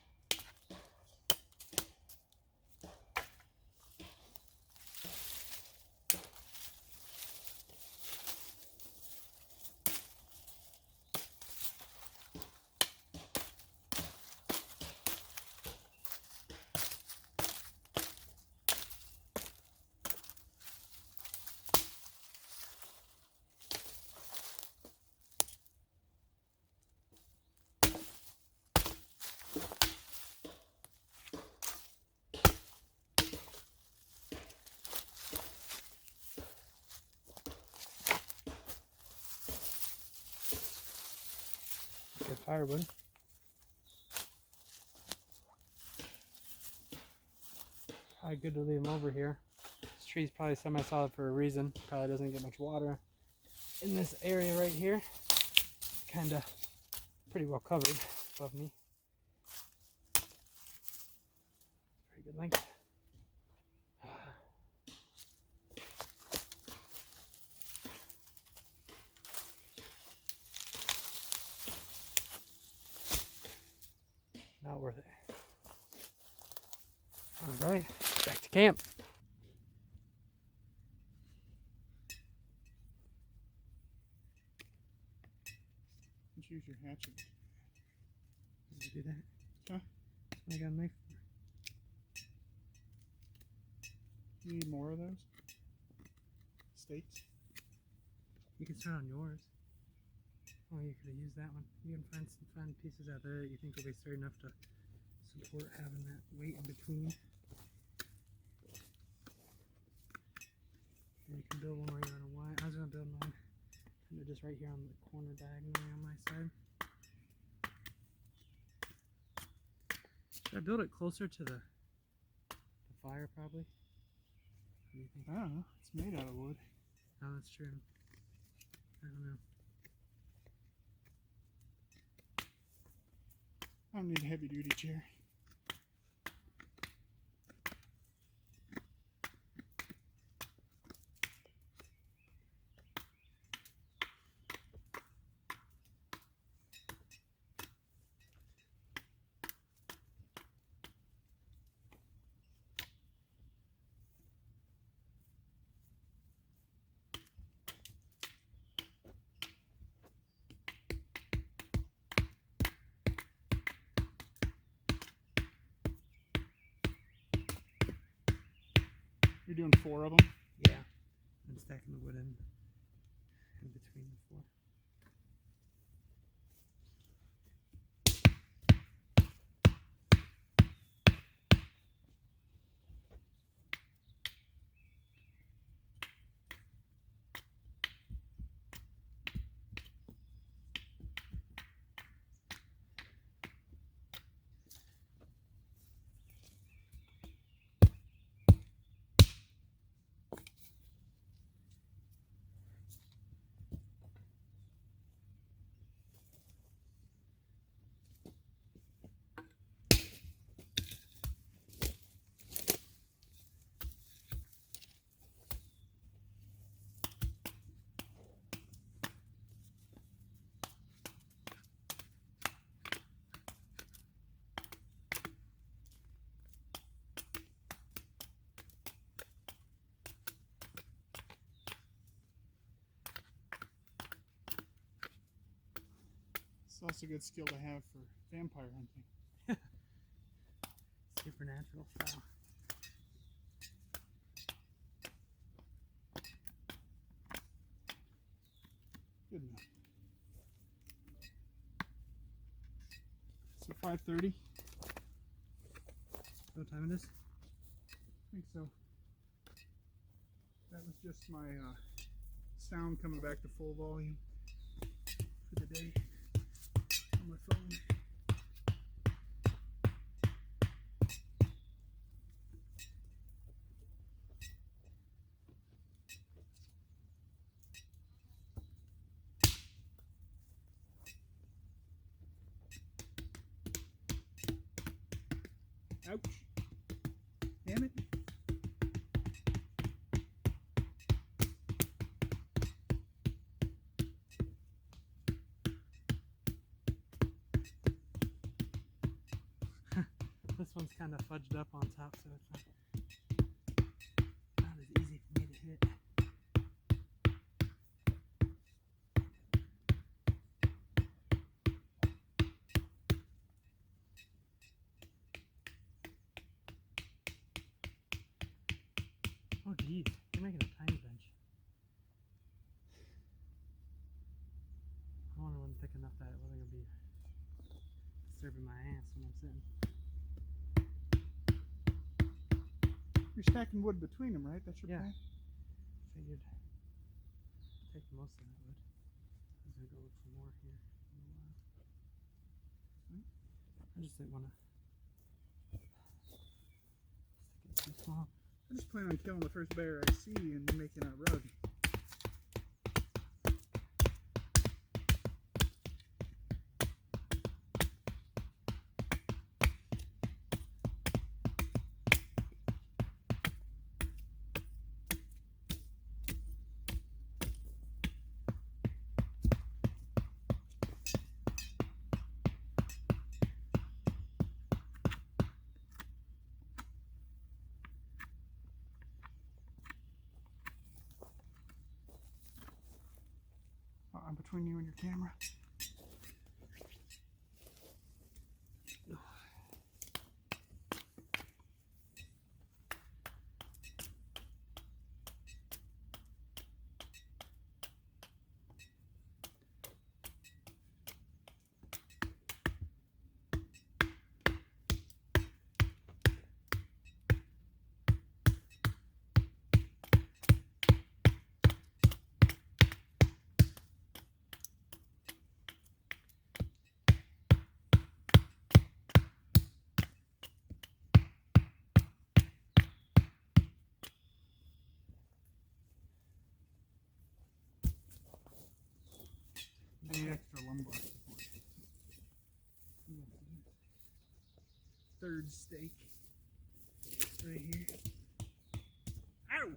Good firewood. Probably good to leave them over here. This tree's probably semi-solid for a reason. Probably doesn't get much water in this area right here. Kind of pretty well covered above me. Pretty good length. Not worth it. All right, back to camp. Let's use your hatchet. Did you do that? Huh? I got a knife. You need more of those? Steaks? You can start on yours. Oh, you could have used that one. You can find pieces out there that you think will be sturdy enough to support having that weight in between. And you can build one where you're on a wide. I was gonna build mine kind of just right here on the corner diagonally on my side. Should I build it closer to the fire probably? What do you think? I don't know. It's made out of wood. Oh, that's true. I don't know. I don't need a heavy duty chair. You're doing 4 of them? Yeah. And stacking the wood in between the 4. It's also a good skill to have for vampire hunting. Supernatural style. So 5:30. What time it is? I think so. That was just my sound coming back to full volume for the day on my phone. Ouch. Damn it. This one's kind of fudged up on top, so it's not as easy for me to hit. Oh geez, you're making a tiny bench. I wonder when thick enough that it wasn't gonna be disturbing my ass when I'm sitting. You're stacking wood between them, right? That's your Yeah. plan? Figured take most of that wood. I was gonna go look for more here in a while. I just didn't want to stick it too small. I just plan on killing the first bear I see and making a rug. I'm between you and your camera. The extra lumbar support. Third stake right here. Ow!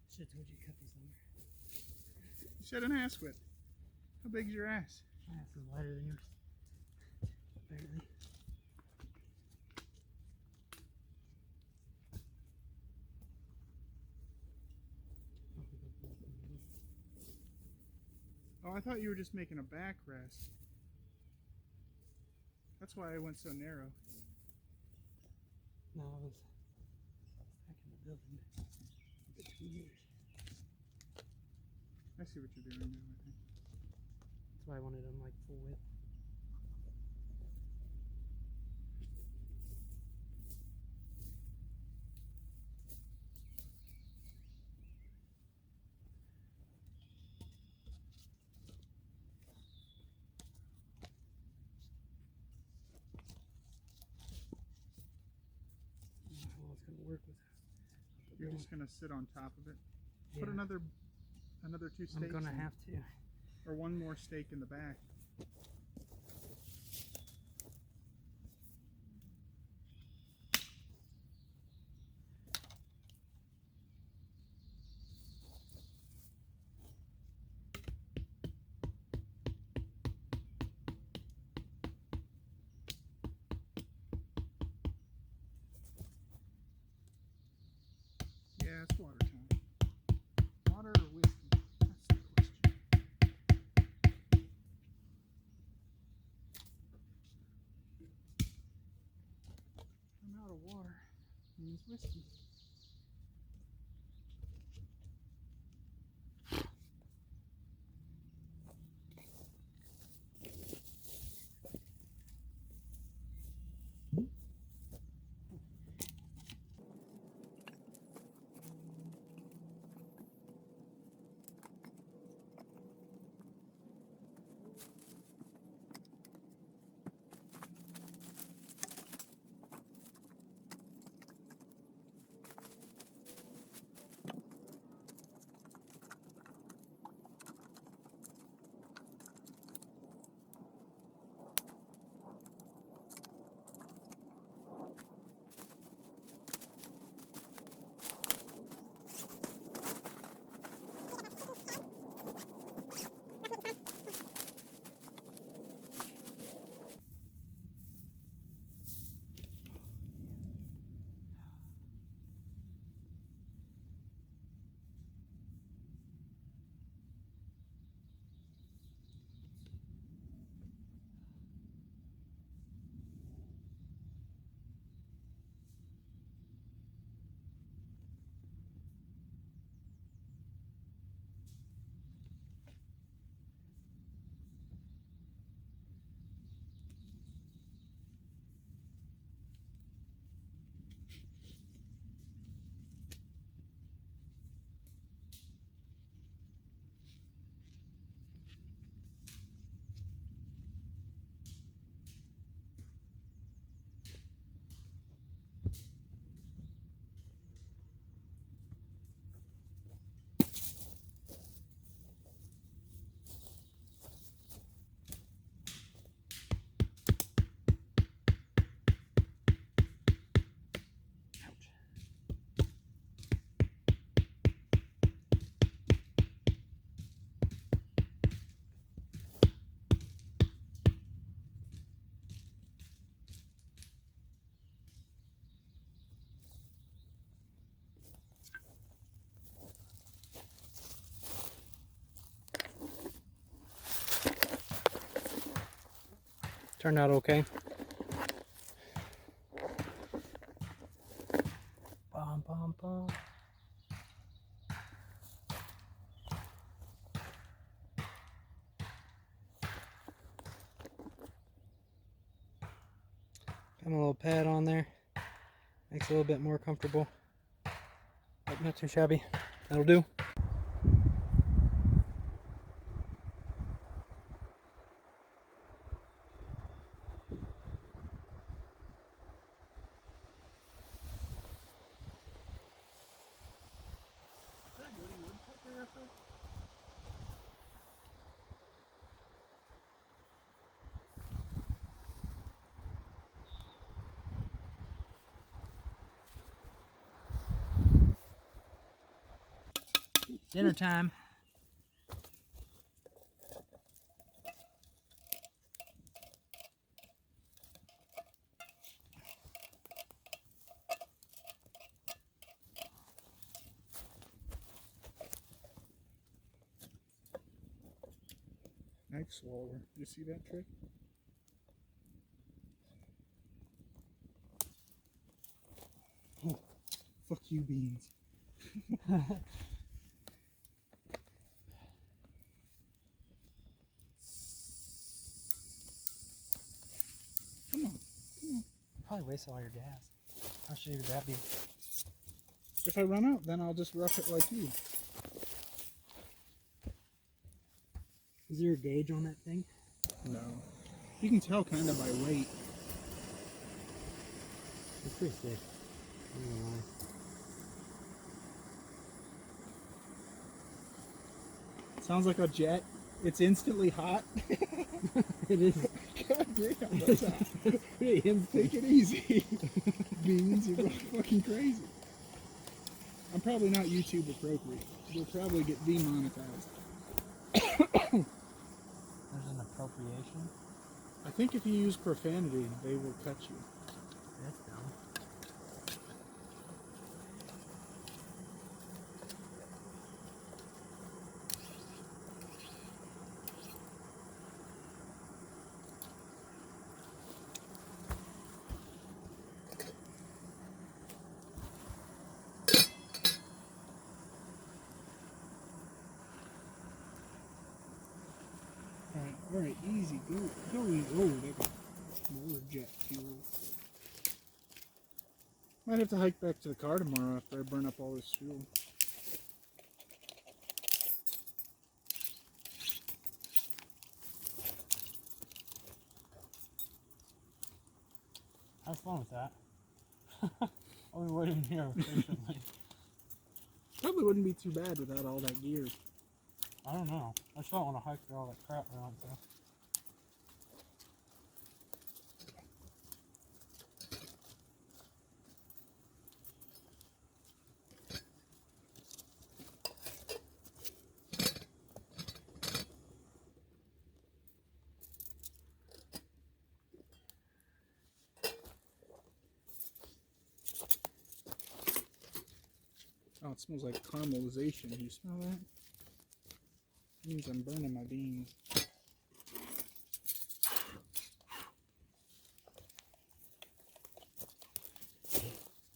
Should've told you to cut these lumber. You said an ass width. How big's your ass? My ass is wider than yours. Barely. Oh, I thought you were just making a backrest. That's why I went so narrow. No, I was stacking the building between yours. I see what you're doing now, I think. That's why I wanted them like full width. How it's gonna work with. You're just gonna sit on top of it. Yeah. Put another two stakes. I'm gonna in, have to. or one more stake in the back. Yeah, it's water time. Water or whiskey? That's the question. I'm out of water. Means whiskey. Turned out okay. Bum, bum, bum. Got a little pad on there. Makes it a little bit more comfortable. But not too shabby. That'll do. Dinner time. Knife swallower. You see that trick? Oh, fuck you, beans. Come on. Probably wasted all your gas. How should your dad be? If I run out, then I'll just rough it like you. Is there a gauge on that thing? No. You can tell kind of by weight. It's pretty sick. I'm not gonna lie. Sounds like a jet. It's instantly hot. It is. God damn, that's Pretty take it easy. Beans, you're going fucking crazy. I'm probably not YouTube appropriate. We'll probably get demonetized. There's an appropriation. I think if you use profanity, they will cut you. That's dumb. Alright, easy, go easy. Oh, they got more jet fuel. Might have to hike back to the car tomorrow after I burn up all this fuel. Have fun with that. I'll be waiting here patiently. Probably wouldn't be too bad without all that gear. I don't know. I just don't want to hike through all that crap around, so. Oh, it smells like caramelization. You smell that? It means I'm burning my beans.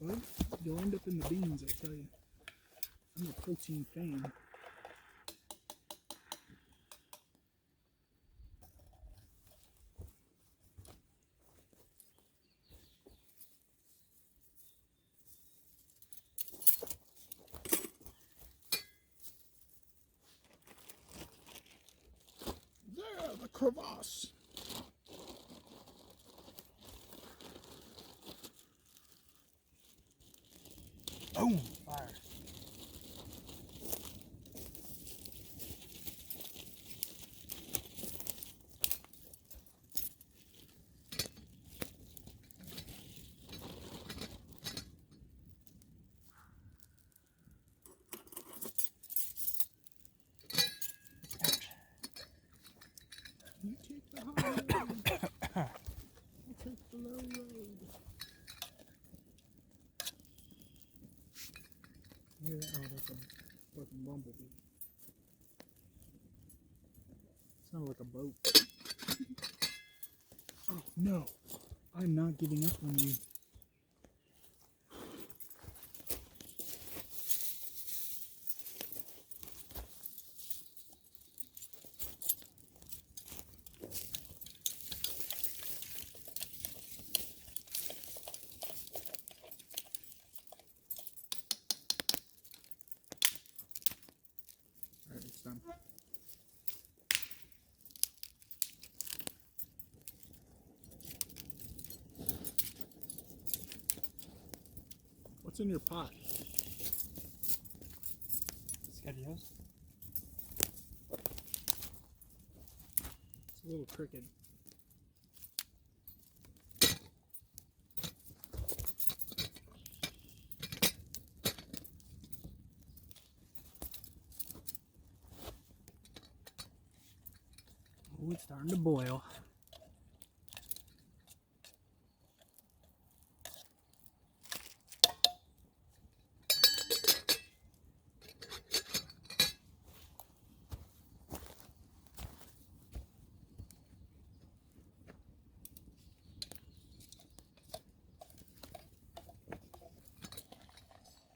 Bud, you'll end up in the beans, I tell you. I'm a protein fan. There, the crevasse. Boom! Fire. You take the high road. I'll take the low road. Yeah, oh, that's a fucking bumblebee. Sounded like a boat. Oh, no. I'm not giving up on you. Alright, it's done. What's in your pot? SpaghettiOs. It's a little crooked. Ooh, it's starting to boil.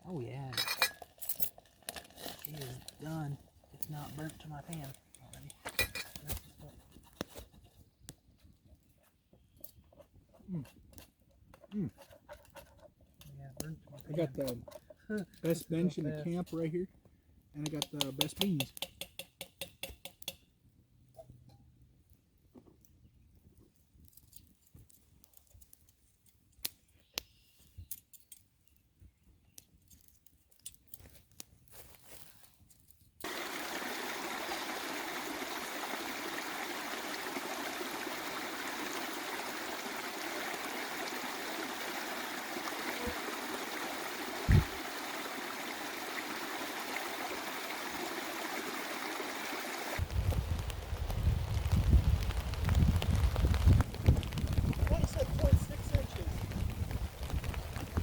Oh yeah. It is done. It's not burnt to my pan already. Yeah, burnt to my I pan. got the best bench in the camp right here, and I got the best beans. I said 0.6 inches.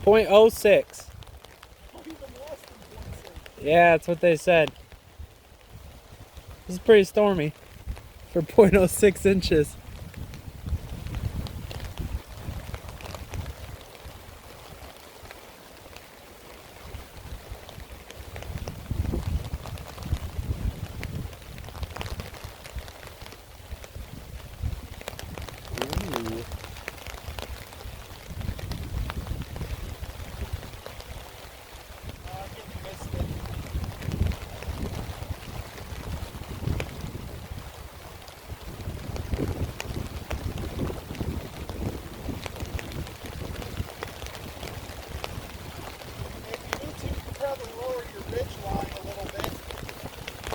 0.06. Not even less than 0.6. Yeah, that's what they said. This is pretty stormy for 0.06 inches. Ooh.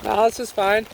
No, this is fine.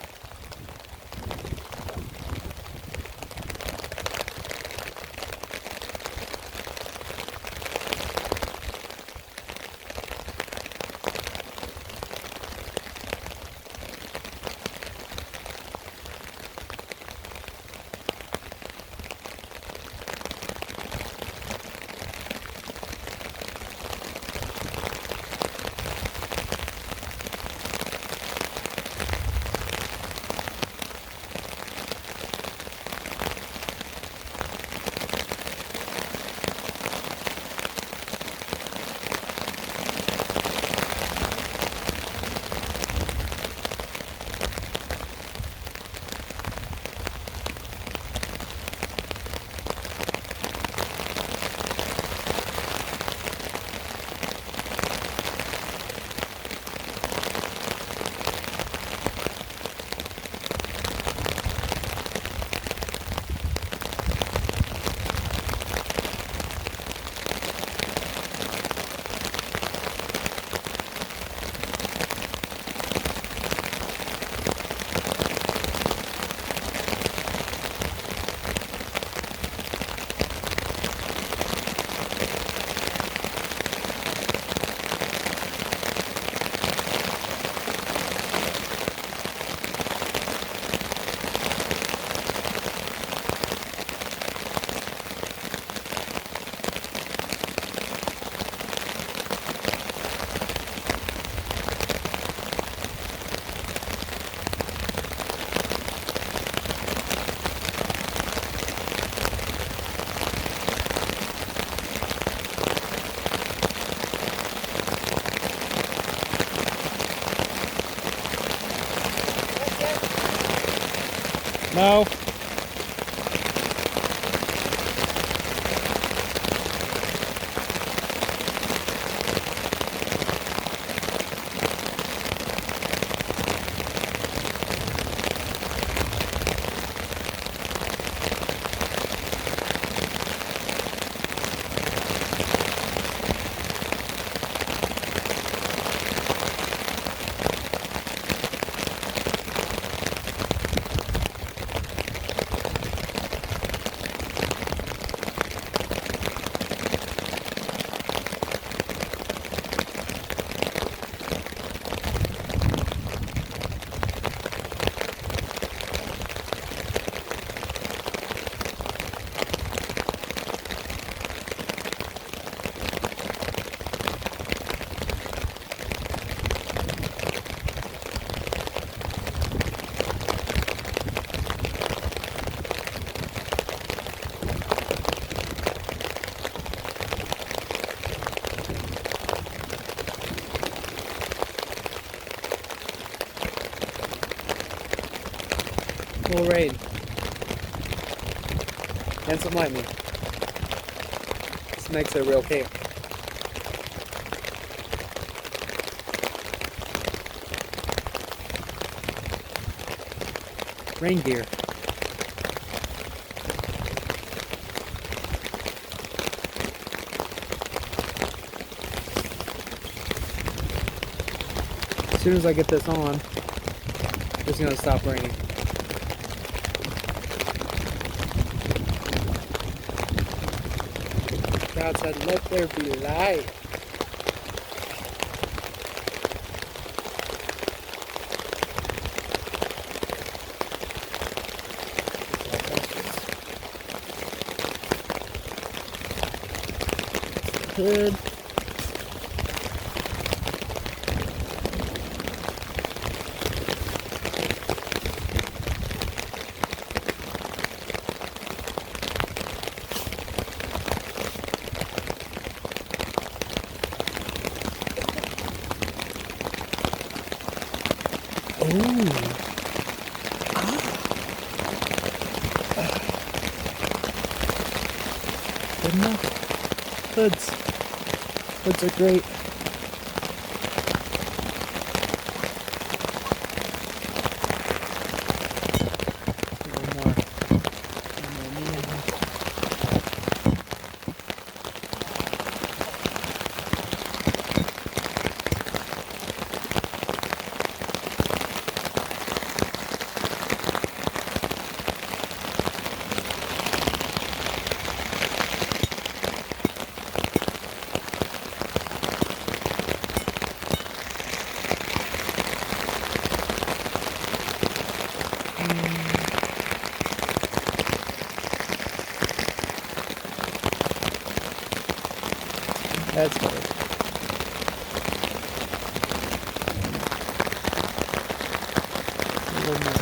No. Little rain. And some lightning. This makes it a real cake. Reindeer. As soon as I get this on, it's gonna stop raining. God said, let there be light. Good. Good enough. Hoods. Hoods are great. One more. That's good. A little more.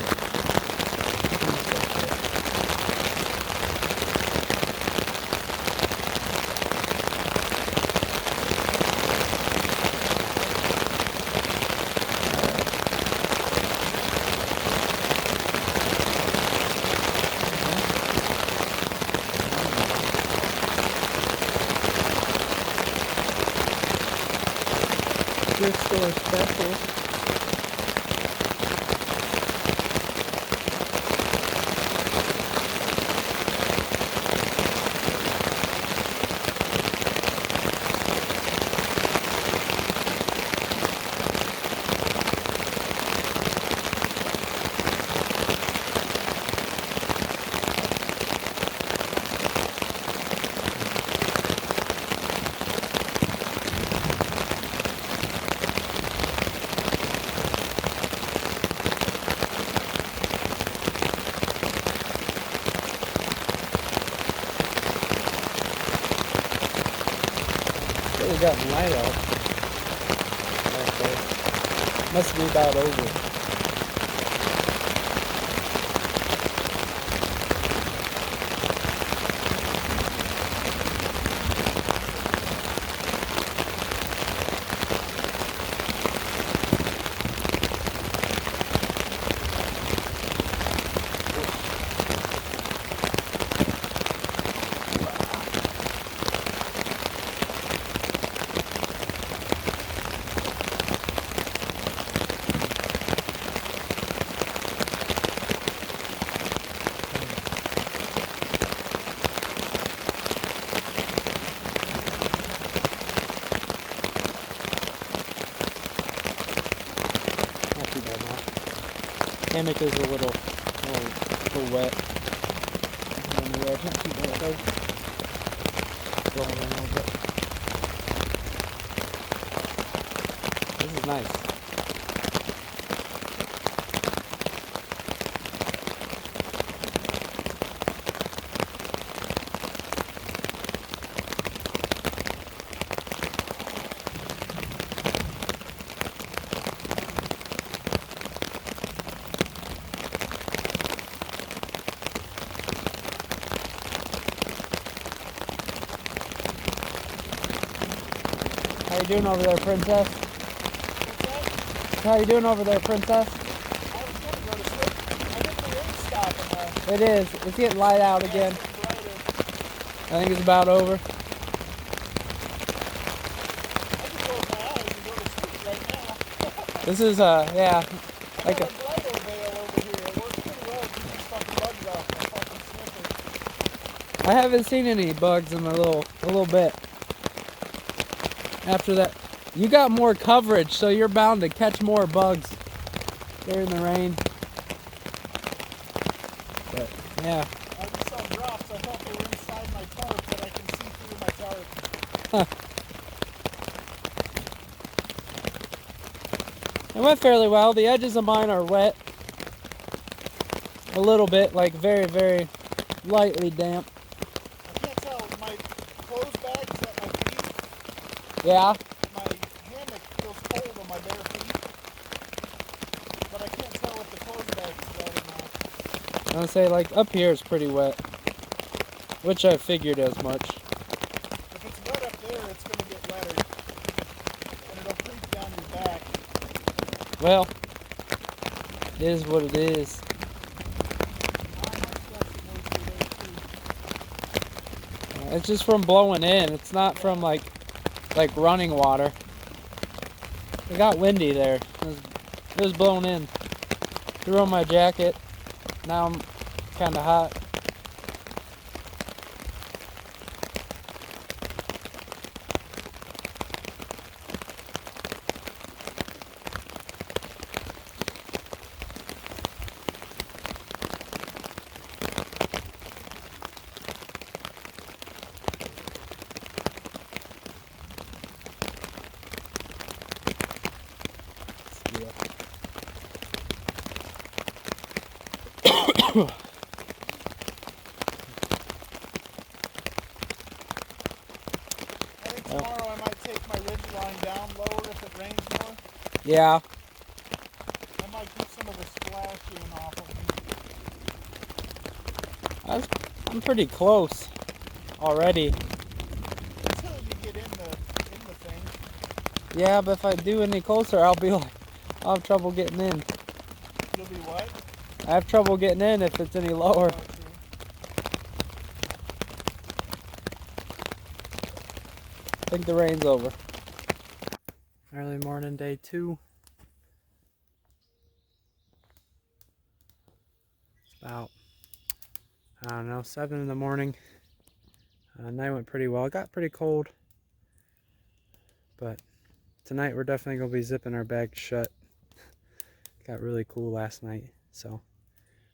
Thrift store special. Really gotten light out. Okay. Must be about over. Hammock is a little wet. On the edge, not too bad though. Blowing in a little bit. This is nice. How you doing over there, Princess? How you doing over there, Princess? I was gonna go to sleep. I think the rain's stopping now. It is. It's getting light out again. I think it's about over. I can close my eyes and go to sleep right now. This is yeah, like I a got a glider veil over here. It works pretty well to keep these fucking bugs off my fucking sniffer. I haven't seen any bugs in a little bit. After that, you got more coverage, so you're bound to catch more bugs during the rain. But yeah, I just saw drops. I thought they were inside my tarp, but I can see through my tarp. it went fairly well. The edges of mine are wet, a little bit, like very, very lightly damp. I can't tell. My clothes bag is at my feet. Yeah. My hammock feels cold on my bare feet. But I can't tell if the clothes bag is wet or not. I would say like up here is pretty wet, which I figured as much. If it's wet up there, it's going to get wetter. And it'll creep down your back. Well, it is what it is. It's just from blowing in. It's not from like running water. It got windy there. It was blowing in. Threw on my jacket. Now I'm kind of hot. I think tomorrow I might take my ridge line down lower if it rains more. Yeah. I might keep some of the splashing off of me. I'm pretty close already. Until you get in the thing. Yeah, but if I do any closer, I'll have trouble getting in. You'll be what? I have trouble getting in if it's any lower. Oh, true. I think the rain's over. Early morning, day 2. About, I don't know, 7 in the morning. Night went pretty well. It got pretty cold. But tonight we're definitely going to be zipping our bags shut. Got really cool last night. So,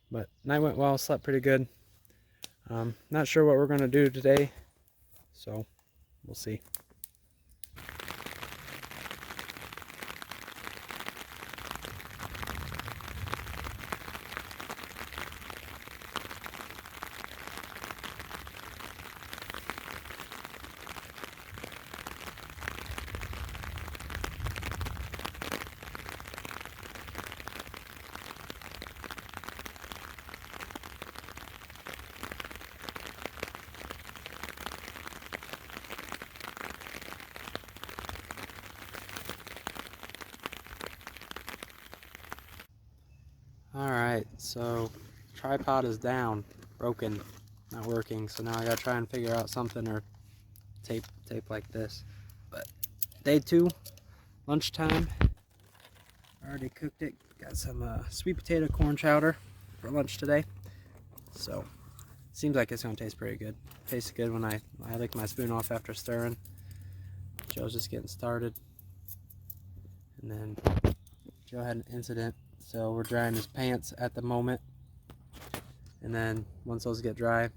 but night went well, slept pretty good. Not sure what we're going to do today. So, we'll see. Alright, so tripod is down, broken, not working, so now I gotta try and figure out something or tape like this. But day 2, lunchtime, already cooked it, got some sweet potato corn chowder for lunch today. So seems like it's gonna taste pretty good. Tastes good when I lick my spoon off after stirring. Joe's just getting started. And then Joe had an incident, So we're drying his pants at the moment. And then once those get dry,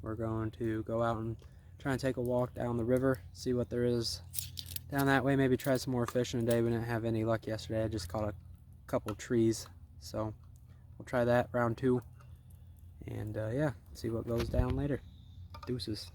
we're going to go out and try and take a walk down the river, see what there is down that way. Maybe try some more fishing today. We didn't have any luck yesterday. I just caught a couple trees. So we'll try that round 2. And yeah, see what goes down later. Deuces.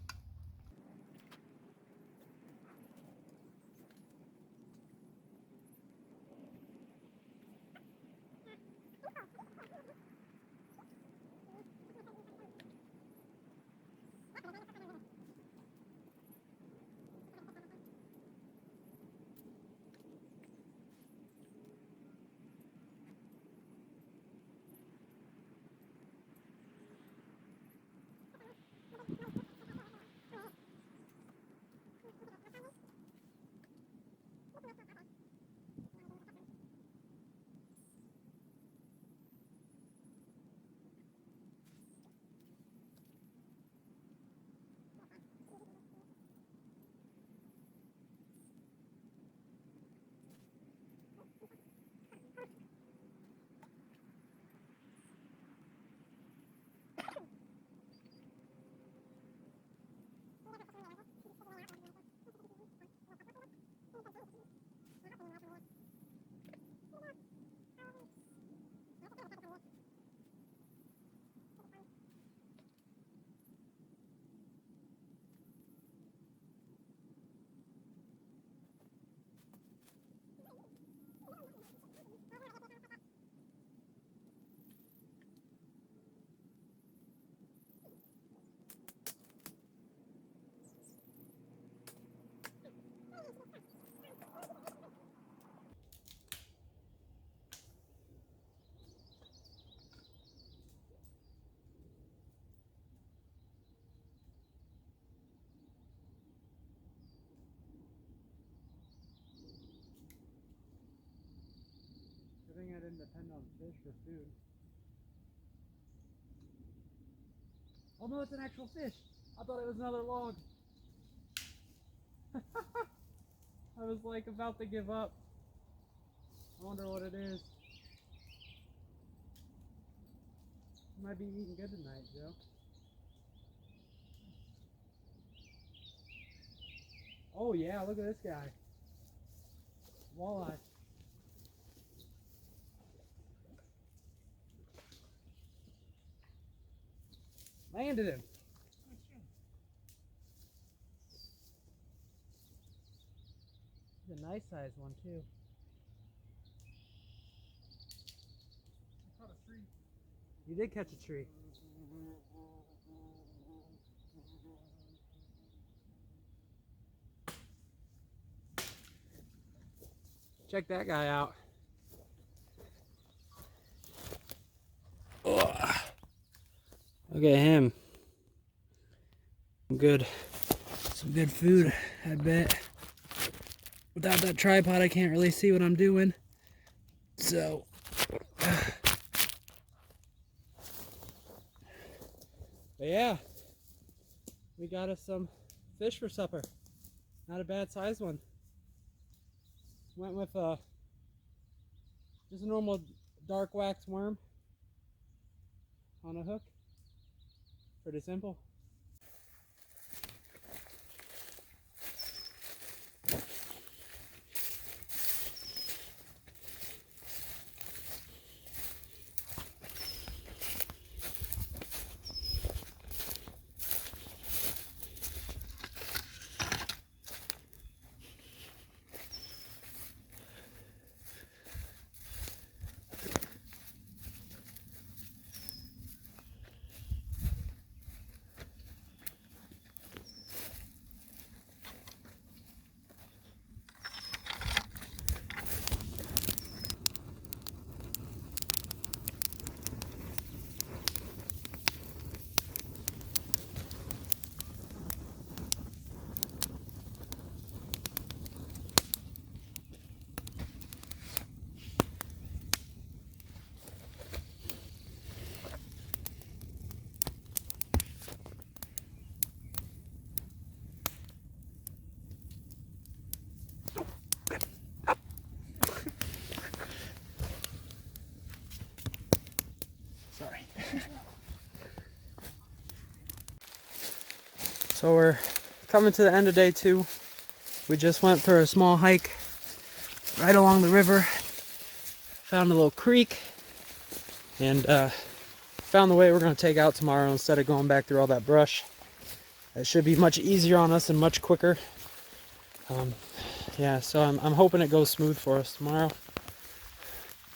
Good thing I didn't depend on fish for food. Oh no, it's an actual fish. I thought it was another log. I was like about to give up. I wonder what it is. You might be eating good tonight, Joe. Oh yeah, look at this guy. Walleye. Landed him. He's a nice sized one too. I caught a tree. You did catch a tree. Check that guy out. Ugh. Look at him. Some good food, I bet. Without that tripod, I can't really see what I'm doing. So, but yeah, we got us some fish for supper. Not a bad sized one. Went with just a normal dark wax worm on a hook. Pretty simple. So we're coming to the end of day 2. We just went for a small hike right along the river. Found a little creek and found the way we're going to take out tomorrow instead of going back through all that brush. It should be much easier on us and much quicker. Yeah, so I'm hoping it goes smooth for us tomorrow.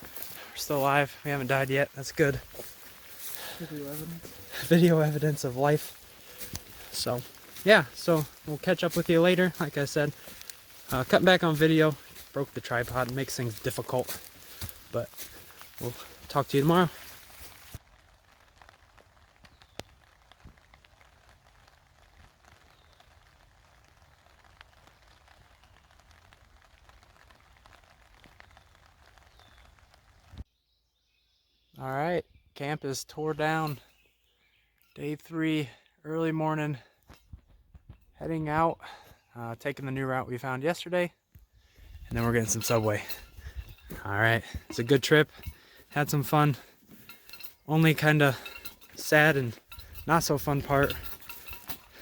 We're still alive. We haven't died yet. That's good. Video evidence. Video evidence of life. So, yeah, so we'll catch up with you later. Like I said, cutting back on video. Broke the tripod. It makes things difficult. But we'll talk to you tomorrow. All right, camp is tore down. Day 3, early morning, heading out, taking the new route we found yesterday, and then we're getting some Subway. All right, it's a good trip, had some fun. Only kind of sad and not so fun part,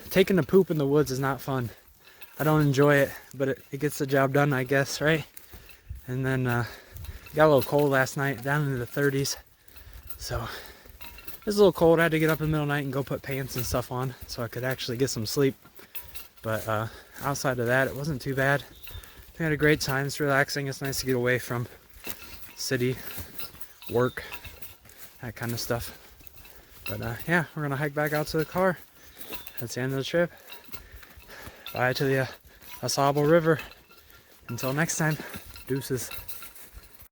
taking a poop in the woods is not fun. I don't enjoy it, but it gets the job done, I guess, right? And then got a little cold last night, down into the 30s. So it was a little cold. I had to get up in the middle of the night and go put pants and stuff on so I could actually get some sleep. But outside of that, it wasn't too bad. We had a great time. It's relaxing. It's nice to get away from city, work, that kind of stuff. But yeah, we're going to hike back out to the car. That's the end of the trip. Bye to the Asable River. Until next time, deuces.